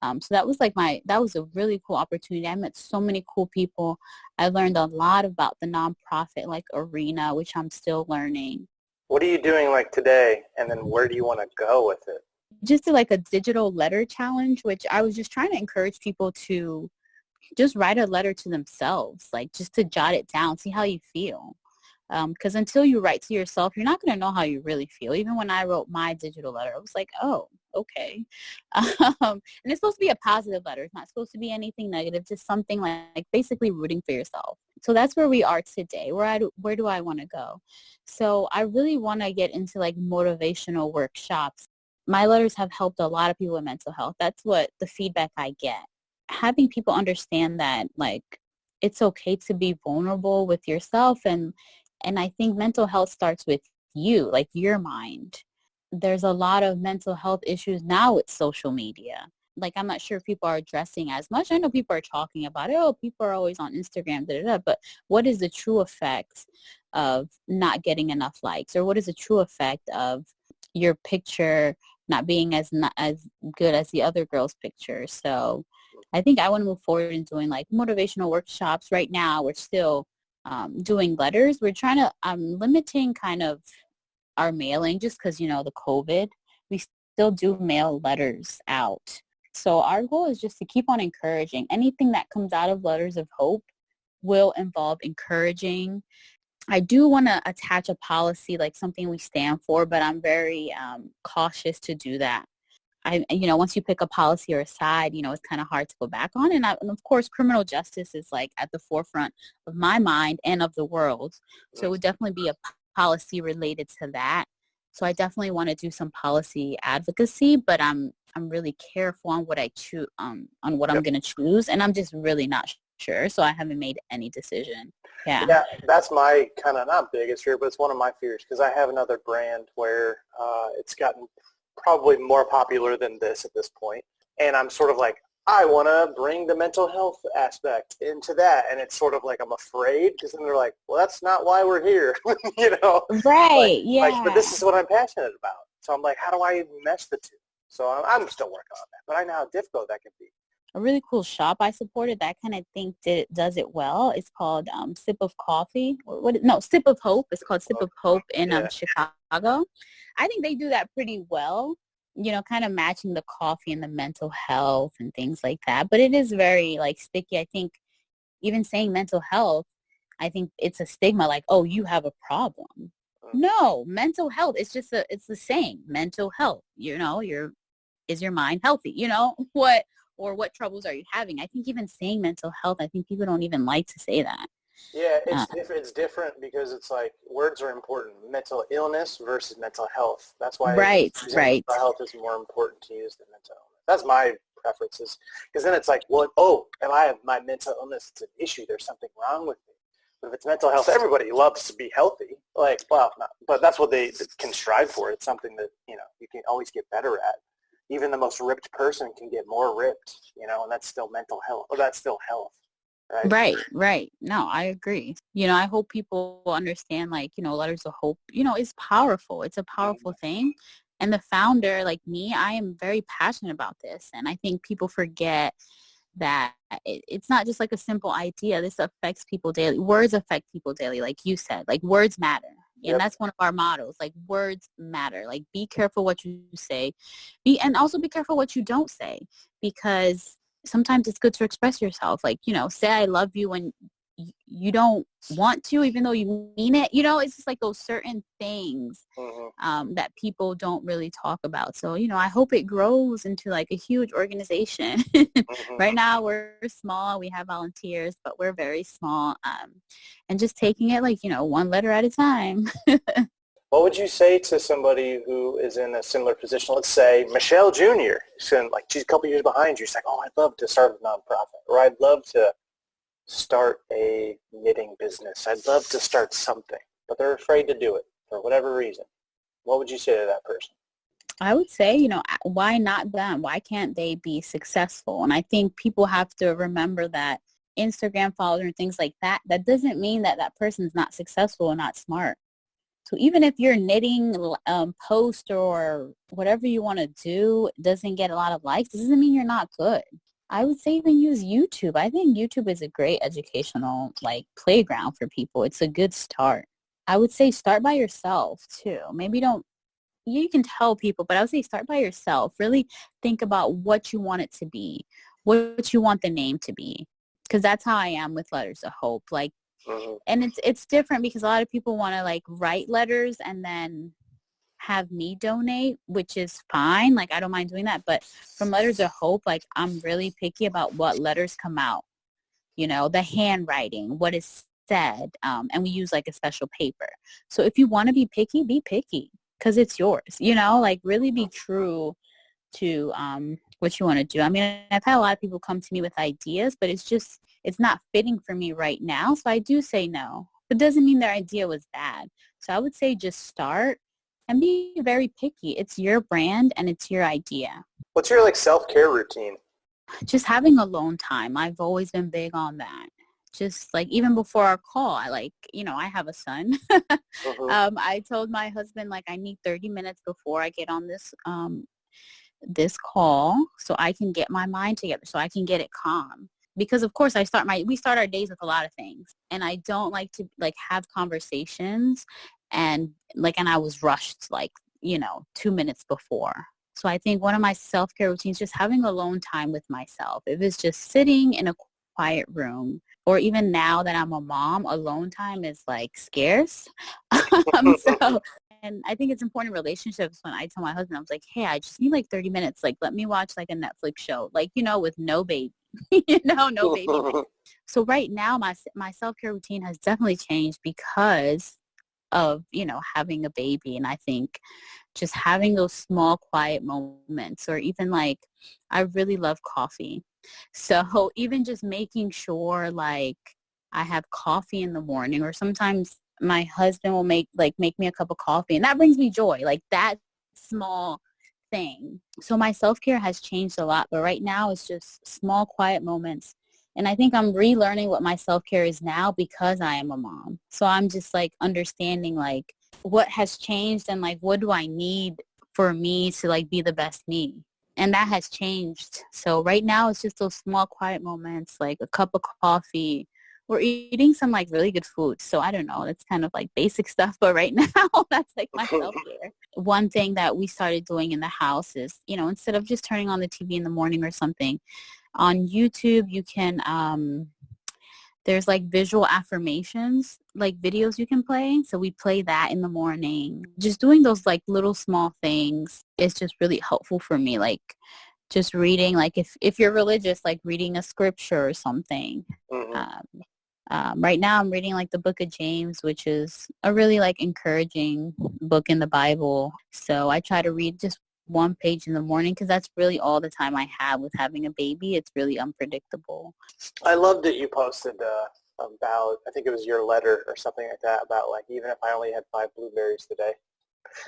So that was that was a really cool opportunity. I met so many cool people. I learned a lot about the nonprofit like arena, which I'm still learning. What are you doing like today, and then where do you want to go with it? Just did like a digital letter challenge, which I was just trying to encourage people to just write a letter to themselves, like just to jot it down, see how you feel. Because until you write to yourself, you're not going to know how you really feel. Even when I wrote my digital letter, I was like, oh, okay. And it's supposed to be a positive letter. It's not supposed to be anything negative, just something like basically rooting for yourself. So that's where we are today. Where do I want to go? So I really want to get into like motivational workshops. My letters have helped a lot of people with mental health. That's what the feedback I get. Having people understand that like it's okay to be vulnerable with yourself, and I think mental health starts with you, like your mind. There's a lot of mental health issues now with social media. Like, I'm not sure if people are addressing as much. I know people are talking about it. Oh, people are always on Instagram, but what is the true effect of not getting enough likes? Or what is the true effect of your picture not being not as good as the other girl's picture? So I think I want to move forward in doing like motivational workshops. Right now, we're still doing letters. We're trying to, limiting kind of our mailing just because, the COVID, we still do mail letters out. So our goal is just to keep on encouraging. Anything that comes out of Letters of Hope will involve encouraging. I do want to attach a policy, like something we stand for, but I'm very cautious to do that. Once you pick a policy or a side, it's kind of hard to go back on. And of course, criminal justice is like at the forefront of my mind and of the world. So it would definitely be a policy related to that. So I definitely want to do some policy advocacy, but I'm really careful on what I choose, on what I'm going to choose. And I'm just really not sure. So I haven't made any decision. Yeah, that's my kind of not biggest fear, but it's one of my fears because I have another brand where it's gotten probably more popular than this at this point. And I'm sort of like, I want to bring the mental health aspect into that. And it's sort of like I'm afraid because then they're like, well, that's not why we're here, Right, yeah. But this is what I'm passionate about. So I'm like, how do I mesh the two? So I'm still working on that. But I know how difficult that can be. A really cool shop I supported that kind of think does it well. It's called Sip of Coffee. Sip of Hope. It's called Sip of Hope in Chicago. I think they do that pretty well, kind of matching the coffee and the mental health and things like that. But it is very like sticky. I think even saying mental health, I think it's a stigma like, oh, you have a problem. No, mental health. It's just it's the same. Mental health, is your mind healthy? What troubles are you having? I think even saying mental health, I think people don't even like to say that. Yeah, it's different because it's like words are important. Mental illness versus mental health. That's why mental health is more important to use than mental illness. That's my preferences. Because then it's like, well, if I have my mental illness, it's an issue. There's something wrong with me. But if it's mental health, everybody loves to be healthy. Like, well, but that's what they can strive for. It's something that, you can always get better at. Even the most ripped person can get more ripped, and that's still mental health. Or that's still health, right. No, I agree. I hope people understand, like, Letters of Hope, is powerful. It's a powerful thing. And the founder, like me, I am very passionate about this. And I think people forget that it's not just like a simple idea. This affects people daily. Words affect people daily, like you said. Like, words matter. And that's one of our mottos, like words matter. Like, be careful what you say. And also be careful what you don't say, because sometimes it's good to express yourself. Like, say I love you when you don't want to, even though you mean it. It's just like those certain things that people don't really talk about. So, I hope it grows into like a huge organization. Right now we're small. We have volunteers, but we're very small. And just taking it like, one letter at a time. What would you say to somebody who is in a similar position? Let's say Michelle Jr. She's a couple years behind you. She's like, oh, I'd love to start a nonprofit, or I'd love to start a knitting business. I'd love to start something, but they're afraid to do it for whatever reason. what would you say to that person? I would say, why not them? Why can't they be successful? And I think people have to remember that Instagram followers and things like that, that doesn't mean that that person's not successful or not smart. So even if your knitting post or whatever you want to do doesn't get a lot of likes, doesn't mean you're not good. I would say even use YouTube. I think YouTube is a great educational playground for people. It's a good start. I would say start by yourself too. Maybe you can tell people, but I would say start by yourself. Really think about what you want it to be, what you want the name to be. Because that's how I am with Letters of Hope. And it's different because a lot of people want to write letters and then have me donate, which is fine. I don't mind doing that. But from Letters of Hope, I'm really picky about what letters come out. The handwriting, what is said, and we use a special paper. So if you want to be picky because it's yours. Really be true to what you want to do. I mean, I've had a lot of people come to me with ideas, but it's not fitting for me right now. So I do say no. But doesn't mean their idea was bad. So I would say just start and be very picky. It's your brand and it's your idea. What's your self-care routine? Just having alone time. I've always been big on that. Just even before our call, I have a son. I told my husband I need 30 minutes before I get on this call so I can get my mind together, so I can get it calm. Because of course we start our days with a lot of things, and I don't like to have conversations and I was rushed 2 minutes before. So I think one of my self-care routines is just having alone time with myself. If it's just sitting in a quiet room, or even now that I'm a mom, alone time is scarce. And I think it's important in relationships when I tell my husband, I was like, hey, I just need 30 minutes. Let me watch a Netflix show, with no baby, no baby. So right now my self-care routine has definitely changed because of, having a baby. And I think just having those small, quiet moments, or even I really love coffee. So even just making sure I have coffee in the morning, or sometimes my husband will make me a cup of coffee, and that brings me joy, that small thing. So my self-care has changed a lot, but right now it's just small, quiet moments. And I think I'm relearning what my self-care is now because I am a mom. So I'm just understanding what has changed and what do I need for me to be the best me. And that has changed. So right now it's just those small, quiet moments, a cup of coffee, or eating some really good food. So I don't know, it's kind of basic stuff, but right now that's my self-care. One thing that we started doing in the house is, instead of just turning on the TV in the morning or something, on YouTube you can there's visual affirmations, videos you can play. So we play that in the morning. Just doing those little small things is just really helpful for me. Just reading, if you're religious, reading a scripture or something. Right now I'm reading the book of James, which is a really encouraging book in the Bible. So I try to read just one page in the morning because that's really all the time I have with having a baby. It's really unpredictable. I love that you posted about, I think it was your letter or something like that, about even if I only had 5 blueberries today,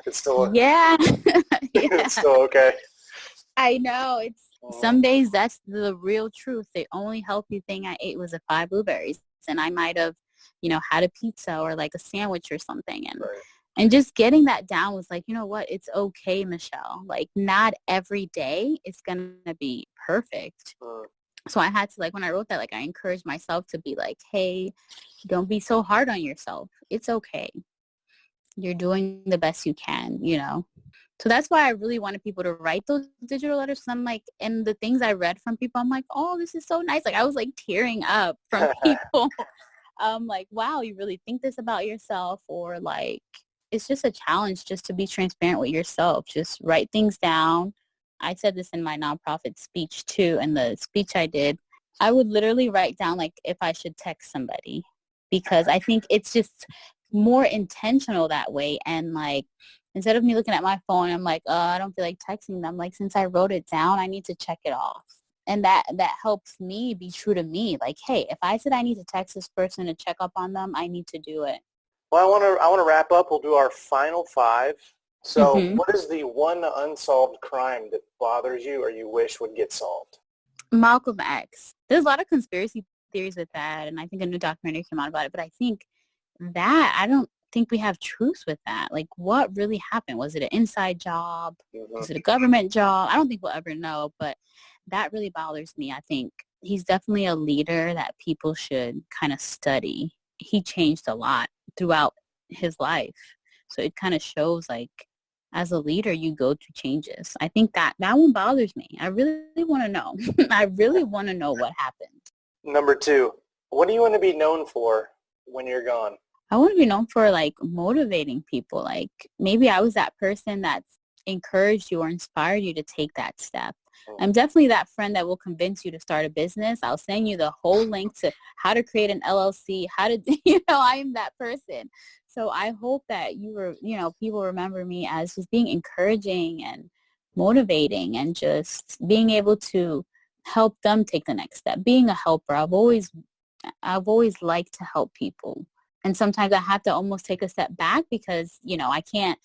it's still yeah. it's still okay. I know. Some days that's the real truth. The only healthy thing I ate was 5 blueberries, and I might have, had a pizza or a sandwich or something. And right. And just getting that down was you know what? It's okay, Michelle. Not every day is going to be perfect. So I had to, when I wrote that, I encouraged myself to be hey, don't be so hard on yourself. It's okay. You're doing the best you can, So that's why I really wanted people to write those digital letters. So I'm and the things I read from people, I'm oh, this is so nice. I was tearing up from people. Wow, you really think this about yourself? Or it's just a challenge just to be transparent with yourself. Just write things down. I said this in my nonprofit speech too. And the speech I did, I would literally write down if I should text somebody, because I think it's just more intentional that way. And instead of me looking at my phone, I'm I don't feel like texting them. Since I wrote it down, I need to check it off. And that helps me be true to me. Hey, if I said I need to text this person to check up on them, I need to do it. Well, I want to wrap up. We'll do our final 5. So what is the one unsolved crime that bothers you or you wish would get solved? Malcolm X. There's a lot of conspiracy theories with that, and I think a new documentary came out about it, but I think that, I don't think we have truth with that. Like, what really happened? Was it an inside job? Was it a government job? I don't think we'll ever know, but that really bothers me. I think he's definitely a leader that people should kind of study. He changed a lot throughout his life. So it kind of shows, like, as a leader, you go through changes. I think that one bothers me. I really want to know. I really want to know what happened. Number 2, what do you want to be known for when you're gone? I want to be known for, like, motivating people. Like, maybe I was that person that's encouraged you or inspired you to take that step. I'm definitely that friend that will convince you to start a business. I'll send you the whole link to how to create an LLC, how to, I am that person. So I hope that people remember me as just being encouraging and motivating and just being able to help them take the next step. Being a helper, I've always liked to help people. And sometimes I have to almost take a step back because, I can't,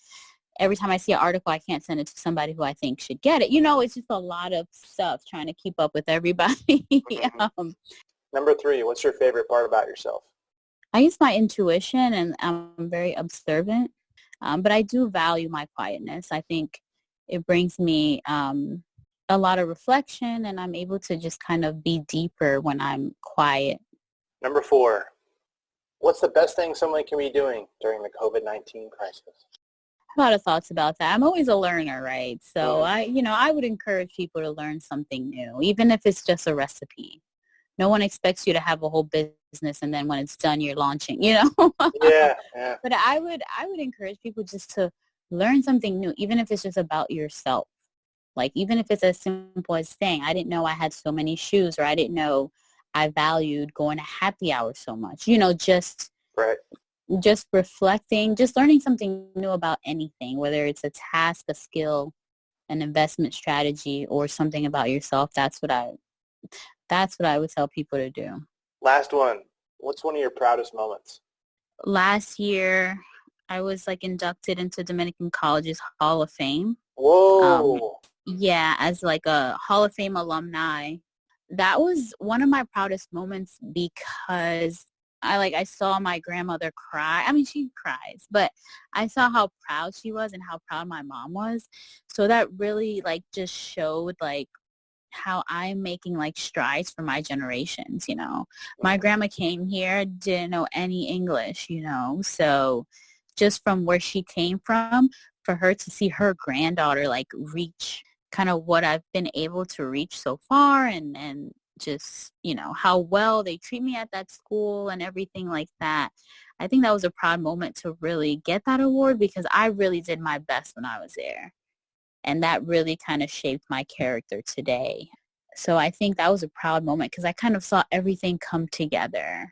every time I see an article, I can't send it to somebody who I think should get it. It's just a lot of stuff trying to keep up with everybody. Number 3, what's your favorite part about yourself? I use my intuition and I'm very observant, but I do value my quietness. I think it brings me a lot of reflection, and I'm able to just kind of be deeper when I'm quiet. Number 4, what's the best thing someone can be doing during the COVID-19 crisis? A lot of thoughts about that. I'm always a learner, right? So I would encourage people to learn something new, even if it's just a recipe. No one expects you to have a whole business and then when it's done, you're launching, Yeah. But I would encourage people just to learn something new, even if it's just about yourself. Like, even if it's as simple as saying, I didn't know I had so many shoes, or I didn't know I valued going to happy hour so much, just reflecting, just learning something new about anything, whether it's a task, a skill, an investment strategy, or something about yourself. That's what I would tell people to do. Last one. What's one of your proudest moments? Last year, I was inducted into Dominican College's Hall of Fame. Whoa. As a Hall of Fame alumni. That was one of my proudest moments because I saw my grandmother cry. I mean, she cries, but I saw how proud she was and how proud my mom was. So that really just showed how I'm making strides for my generations. My grandma came here, didn't know any English, so just from where she came from, for her to see her granddaughter reach kind of what I've been able to reach so far, and just, how well they treat me at that school and everything like that. I think that was a proud moment to really get that award because I really did my best when I was there. And that really kind of shaped my character today. So I think that was a proud moment because I kind of saw everything come together.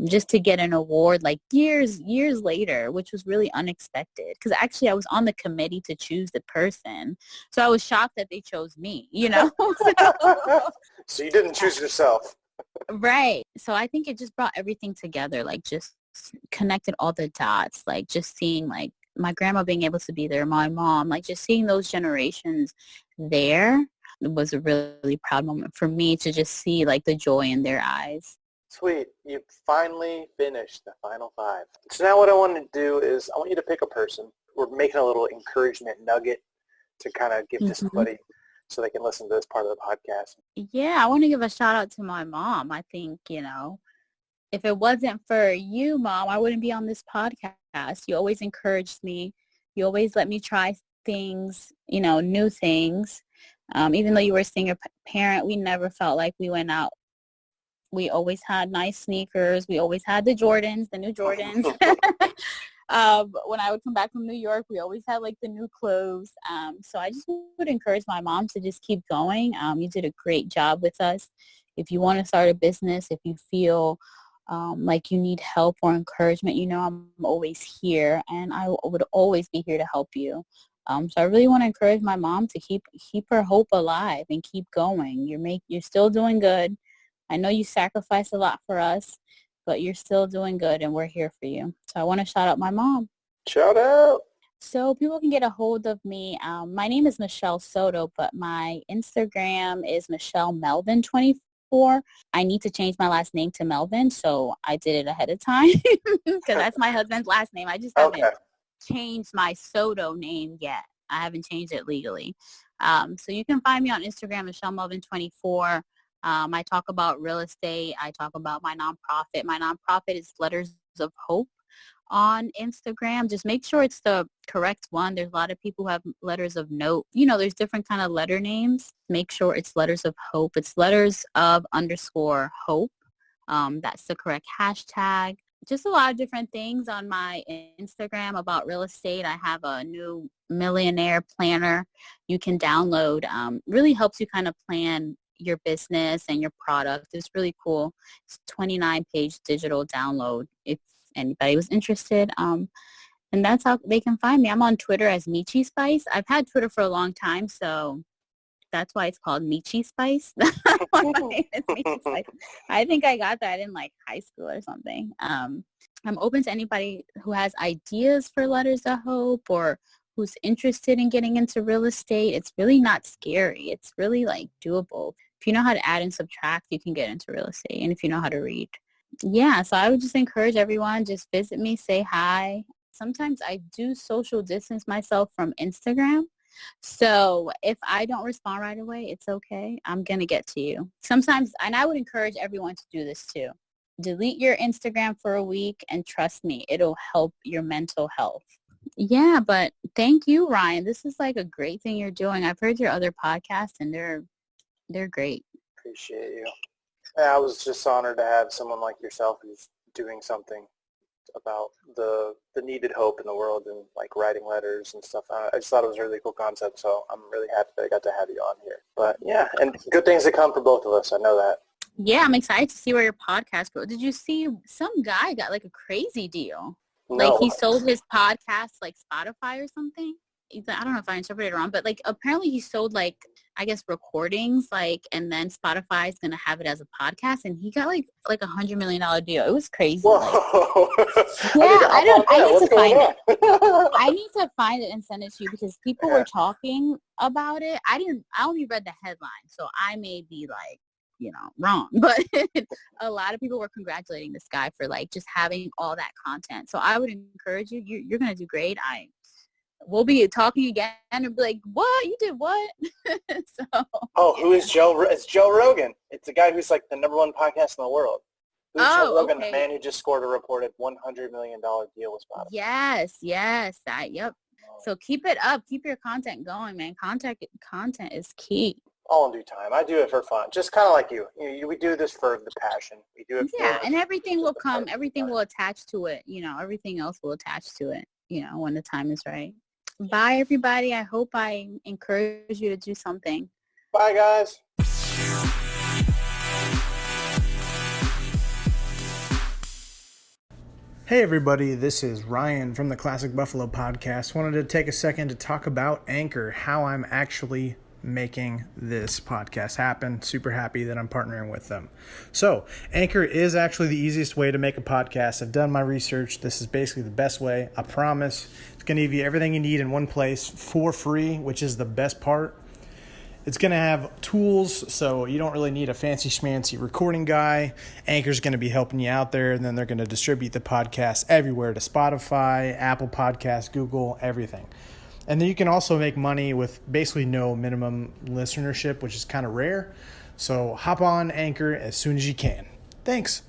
Just to get an award years later, which was really unexpected. Because actually I was on the committee to choose the person. So I was shocked that they chose me, So you didn't choose yourself. Right. So I think it just brought everything together, just connected all the dots, just seeing my grandma being able to be there, my mom, just seeing those generations there was a really proud moment for me to just see the joy in their eyes. Sweet. You finally finished the final 5. So now what I want to do is I want you to pick a person. We're making a little encouragement nugget to kind of give to somebody so they can listen to this part of the podcast. Yeah, I want to give a shout out to my mom. I think, if it wasn't for you, Mom, I wouldn't be on this podcast. You always encouraged me. You always let me try things, new things. Even though you were a single parent, we never felt like we went out. We always had nice sneakers. We always had the Jordans, the new Jordans. When I would come back from New York, we always had the new clothes. So I just would encourage my mom to just keep going. You did a great job with us. If you want to start a business, if you feel like you need help or encouragement, I'm always here, and I would always be here to help you. So I really want to encourage my mom to keep her hope alive and keep going. You're still doing good. I know you sacrificed a lot for us, but you're still doing good, and we're here for you. So I want to shout out my mom. Shout out. So people can get a hold of me. My name is Michelle Soto, but my Instagram is Michelle Melvin 24. I need to change my last name to Melvin, so I did it ahead of time because that's my husband's last name. I just haven't changed my Soto name yet. I haven't changed it legally. So you can find me on Instagram, Michelle Melvin 24. I talk about real estate. I talk about my nonprofit. My nonprofit is Letters of Hope on Instagram. Just make sure it's the correct one. There's a lot of people who have Letters of Note. There's different kind of letter names. Make sure it's Letters of Hope. It's letters of _ hope. That's the correct hashtag. Just a lot of different things on my Instagram about real estate. I have a new millionaire planner you can download. Really helps you kind of plan your business and your product. It's really cool. It's 29-page digital download if anybody was interested. And that's how they can find me. I'm on Twitter as Michi Spice. I've had Twitter for a long time, so that's why it's called Michi Spice. It's Michi Spice. I think I got that in like high school or something. I'm open to anybody who has ideas for Letters of Hope or who's interested in getting into real estate. It's really not scary. It's really like doable. If you know how to add and subtract, you can get into real estate. And if you know how to read. Yeah, so I would just encourage everyone, just visit me, say hi. Sometimes I do social distance myself from Instagram. So if I don't respond right away, it's okay. I'm going to get to you. Sometimes, and I would encourage everyone to do this too. Delete your Instagram for a week and trust me, it'll help your mental health. Yeah, but thank you, Ryan. This is like a great thing you're doing. I've heard your other podcasts and they're great. Appreciate you. Yeah, I was just honored to have someone like yourself who's doing something about the needed hope in the world and like writing letters and stuff. I just thought it was a really cool concept, so I'm really happy that I got to have you on here. But yeah, and good things to come for both of us. I know that. Yeah, I'm excited to see where your podcast goes. Did you see some guy got like a crazy deal? No. Like he sold his podcast like Spotify or something? I don't know if I interpreted it wrong, but like apparently he sold like, I guess, recordings, like, and then Spotify is going to have it as a podcast, and he got like $100 million deal. It was crazy. Whoa. Yeah, I need to find it. I need to find it and send it to you because people were talking about it. I only read the headline, so I may be like, wrong, but a lot of people were congratulating this guy for like just having all that content. So I would encourage you. You're going to do great. We'll be talking again and be like, what? You did what? So. Oh, who is Joe? It's Joe Rogan. It's the guy who's like the #1 podcast in the world. Who's Joe Rogan, the man who just scored a reported $100 million deal with Spotify. Yes. Yep. So keep it up. Keep your content going, man. Content is key. All in due time. I do it for fun. Just kind of like you. We do this for the passion. We do it and everything will come. Everything will attach to it. Everything else will attach to it, when the time is right. Bye, everybody. I hope I encourage you to do something. Bye, guys. Hey everybody, this is Ryan from the Classic Buffalo Podcast. Wanted to take a second to talk about Anchor, how I'm actually making this podcast happen. Super happy that I'm partnering with them. So, Anchor is actually the easiest way to make a podcast. I've done my research. This is basically the best way. I promise. It's going to give you everything you need in one place for free, which is the best part. It's going to have tools, so you don't really need a fancy schmancy recording guy. Anchor's going to be helping you out there, and then they're going to distribute the podcast everywhere to Spotify, Apple Podcasts, Google, everything. And then you can also make money with basically no minimum listenership, which is kind of rare. So hop on Anchor as soon as you can. Thanks.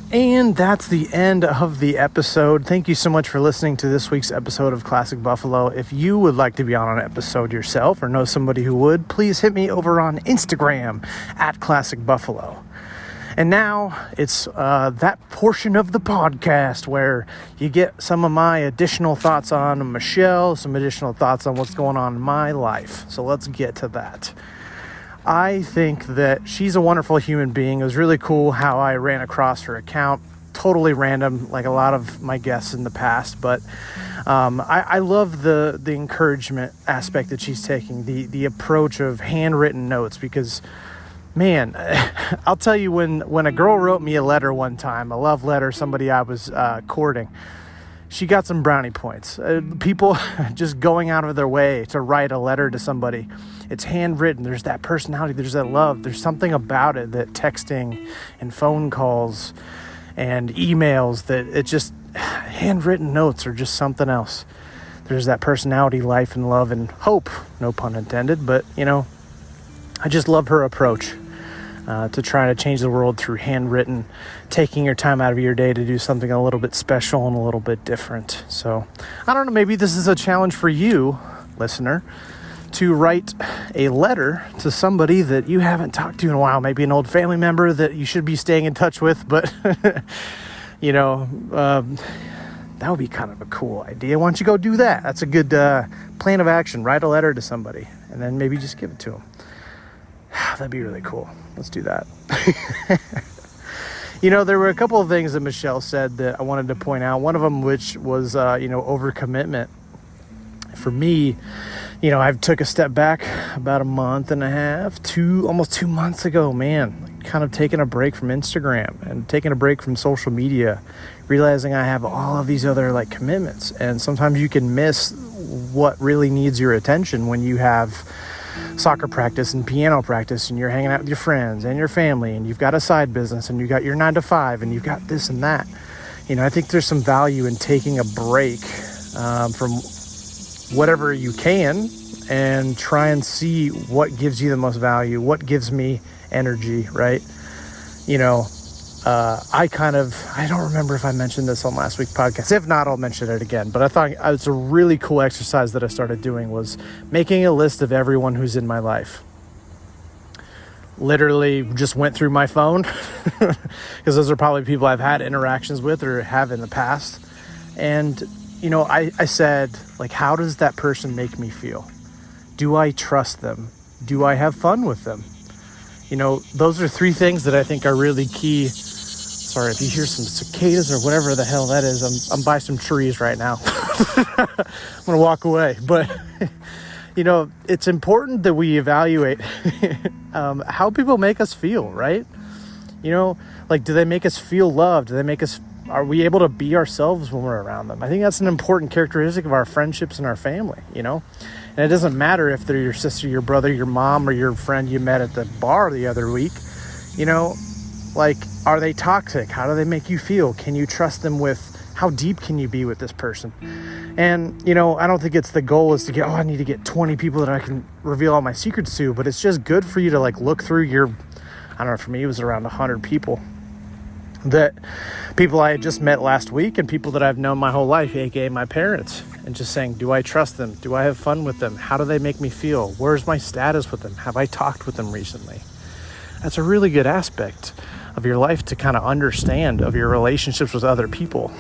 And that's the end of the episode. Thank you so much for listening to this week's episode of Classic Buffalo. If you would like to be on an episode yourself or know somebody who would, please hit me over on Instagram at Classic Buffalo. And now it's that portion of the podcast where you get some of my additional thoughts on Michelle, some additional thoughts on what's going on in my life. So let's get to that. I think that she's a wonderful human being. It was really cool how I ran across her account. totally random, like a lot of my guests in the past, but I love the encouragement aspect that she's taking, the approach of handwritten notes, because man, I'll tell you, when a girl wrote me a letter one time, a love letter, somebody I was courting, she got some brownie points. People just going out of their way to write a letter to somebody. It's handwritten. There's that personality. There's that love. There's something about it that texting and phone calls and emails, that it just, handwritten notes are just something else. There's that personality, life, and love and hope, no pun intended. But, I just love her approach to try to change the world through handwritten, taking your time out of your day to do something a little bit special and a little bit different. So, I don't know, maybe this is a challenge for you, listener, to write a letter to somebody that you haven't talked to in a while, maybe an old family member that you should be staying in touch with, but, that would be kind of a cool idea. Why don't you go do that? That's a good plan of action. Write a letter to somebody and then maybe just give it to them. That'd be really cool. Let's do that. There were a couple of things that Michelle said that I wanted to point out. One of them, which was, overcommitment. For me, I've took a step back about a month and a half, almost 2 months ago, man, kind of taking a break from Instagram and taking a break from social media, realizing I have all of these other comommitments. And sometimes you can miss what really needs your attention when you have soccer practice and piano practice and you're hanging out with your friends and your family and you've got a side business and you've got your 9 to 5 and you've got this and that. I think there's some value in taking a break from whatever you can and try and see what gives you the most value, what gives me energy, right? I don't remember if I mentioned this on last week's podcast. If not, I'll mention it again. But I thought it's a really cool exercise that I started doing, was making a list of everyone who's in my life. Literally just went through my phone because those are probably people I've had interactions with or have in the past. And, I said, how does that person make me feel? Do I trust them? Do I have fun with them? Those are 3 things that I think are really key. Sorry if you hear some cicadas or whatever the hell that is. I'm by some trees right now. I'm going to walk away. But, it's important that we evaluate how people make us feel, right? Do they make us feel loved? Are we able to be ourselves when we're around them? I think that's an important characteristic of our friendships and our family, And it doesn't matter if they're your sister, your brother, your mom, or your friend you met at the bar the other week. Are they toxic? How do they make you feel? Can you trust them how deep can you be with this person? And, I don't think it's the goal is to I need to get 20 people that I can reveal all my secrets to, but it's just good for you to look through I don't know, for me, it was around 100 people. People I had just met last week and people that I've known my whole life, aka my parents, and just saying, do I trust them? Do I have fun with them? How do they make me feel? Where's my status with them? Have I talked with them recently? That's a really good aspect of your life to kind of understand of your relationships with other people.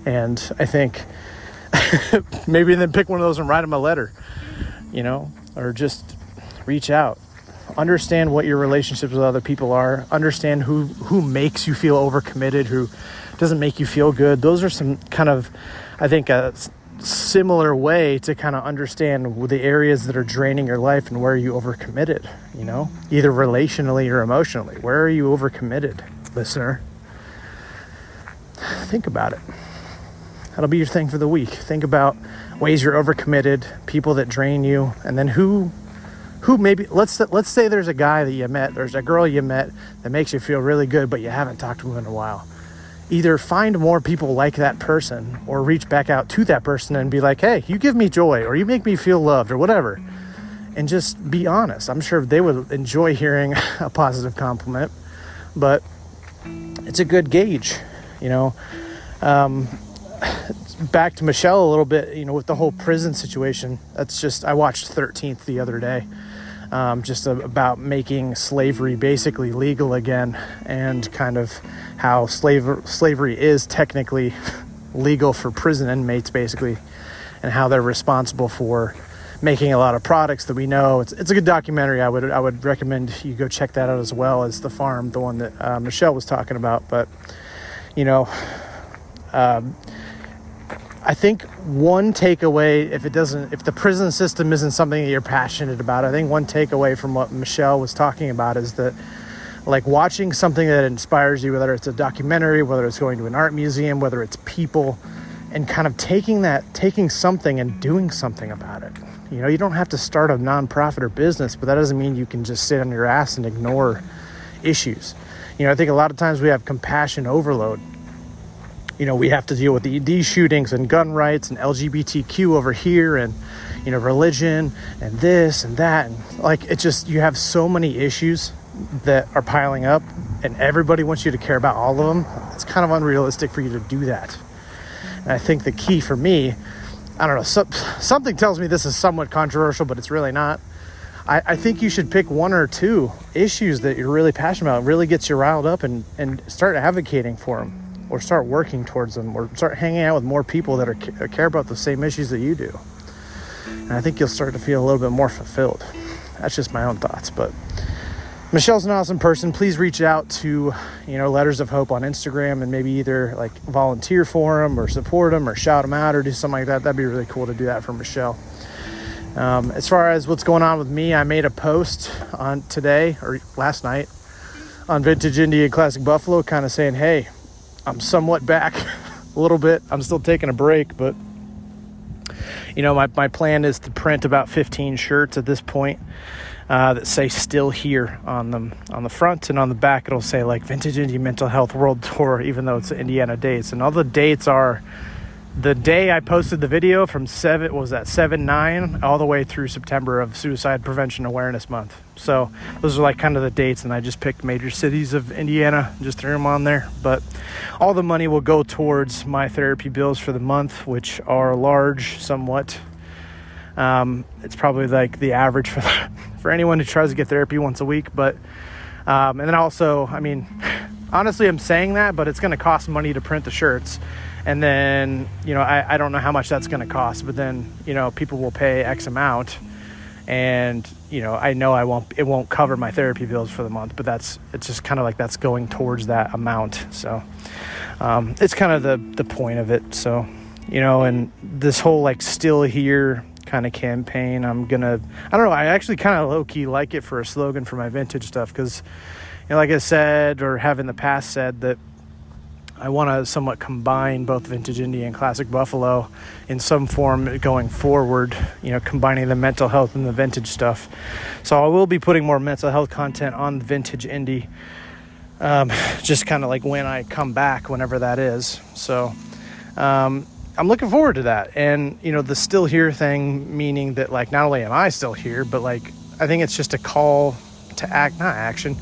And I think maybe then pick one of those and write them a letter, or just reach out. Understand what your relationships with other people are. Understand who makes you feel overcommitted, who doesn't make you feel good. Those are some kind of, I think, a similar way to kind of understand the areas that are draining your life and where are you overcommitted, either relationally or emotionally. Where are you overcommitted, listener? Think about it. That'll be your thing for the week. Think about ways you're overcommitted, people that drain you, and then who maybe, let's say there's a guy that you met, there's a girl you met that makes you feel really good, but you haven't talked to them in a while. Either find more people like that person or reach back out to that person and be like, hey, you give me joy or you make me feel loved or whatever. And just be honest. I'm sure they would enjoy hearing a positive compliment, but it's a good gauge, Back to Michelle a little bit, with the whole prison situation. I watched 13th the other day. About making slavery basically legal again, and kind of how slavery is technically legal for prison inmates basically, and how they're responsible for making a lot of products that we know. It's a good documentary. I would recommend you go check that out, as well as The Farm, the one that Michelle was talking about. But you know, I think one takeaway, if the prison system isn't something that you're passionate about, I think one takeaway from what Michelle was talking about is that, like, watching something that inspires you, whether it's a documentary, whether it's going to an art museum, whether it's people, and kind of taking something and doing something about it. You know, you don't have to start a nonprofit or business, but that doesn't mean you can just sit on your ass and ignore issues. You know, I think a lot of times we have compassion overload. You know, we have to deal with these shootings and gun rights and LGBTQ over here and, you know, religion and this and that. And like, it just, you have so many issues that are piling up and everybody wants you to care about all of them. It's kind of unrealistic for you to do that. And I think the key for me, I don't know, something tells me this is somewhat controversial, but it's really not. I think you should pick one or two issues that you're really passionate about, really gets you riled up, and start advocating for them, or start working towards them, or start hanging out with more people that care about the same issues that you do. And I think you'll start to feel a little bit more fulfilled. That's just my own thoughts. But Michelle's an awesome person. Please reach out to, you know, Letters of Hope on Instagram and maybe either like volunteer for them or support them or shout them out or do something like that. That'd be really cool to do that for Michelle. As far as what's going on with me, I made a post on today or last night on Vintage Indie and Classic Buffalo, kind of saying, hey, I'm somewhat back a little bit. I'm still taking a break, but you know, my plan is to print about 15 shirts at this point that say "Still Here" on them. On the front and on the back, it'll say like Vintage Indie Mental Health World Tour, even though it's Indiana dates. And all the dates are the day I posted the video from 7/9 all the way through September of Suicide Prevention Awareness Month. So those are like kind of the dates, and I just picked major cities of Indiana, just threw them on there. But all the money will go towards my therapy bills for the month, which are large somewhat. It's probably like the average for anyone who tries to get therapy once a week. But and then also, I mean, honestly, I'm saying that, but it's going to cost money to print the shirts. And then, you know, I don't know how much that's going to cost, but then, you know, people will pay X amount, and, you know it won't cover my therapy bills for the month, but it's just kind of like that's going towards that amount. So, it's kind of the point of it. So, you know, and this whole like Still Here kind of campaign, I don't know, I actually kind of low key like it for a slogan for my vintage stuff. 'Cause, you know, like I said, or have in the past said, that I want to somewhat combine both Vintage Indie and Classic Buffalo in some form going forward, you know, combining the mental health and the vintage stuff. So I will be putting more mental health content on Vintage Indie, just kind of like when I come back, whenever that is. So I'm looking forward to that. And, you know, the Still Here thing, meaning that, like, not only am I still here, but, like, I think it's just a call to not action,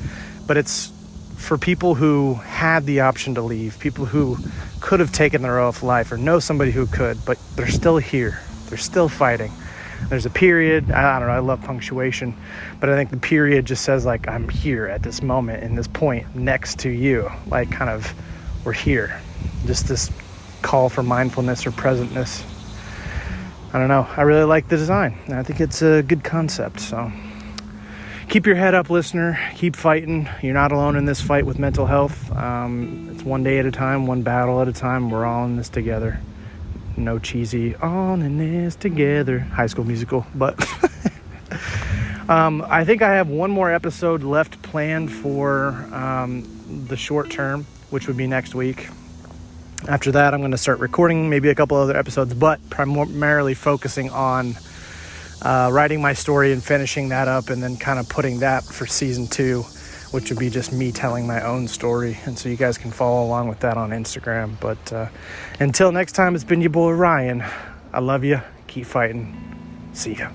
but it's for people who had the option to leave, people who could have taken their own life or know somebody who could, but they're still here. They're still fighting. There's a period. I don't know. I love punctuation, but I think the period just says, like, I'm here at this moment, in this point next to you. Like, kind of, we're here. Just this call for mindfulness or presentness. I don't know. I really like the design, and I think it's a good concept. So keep your head up, listener. Keep fighting. You're not alone in this fight with mental health. It's one day at a time, one battle at a time. We're all in this together. No cheesy, all in this together, High School Musical. But I think I have one more episode left planned for the short term, which would be next week. After that, I'm going to start recording maybe a couple other episodes, but primarily focusing on writing my story and finishing that up, and then kind of putting that for season 2, which would be just me telling my own story. And so you guys can follow along with that on Instagram. But until next time, it's been your boy Ryan. I love you. Keep fighting. See ya.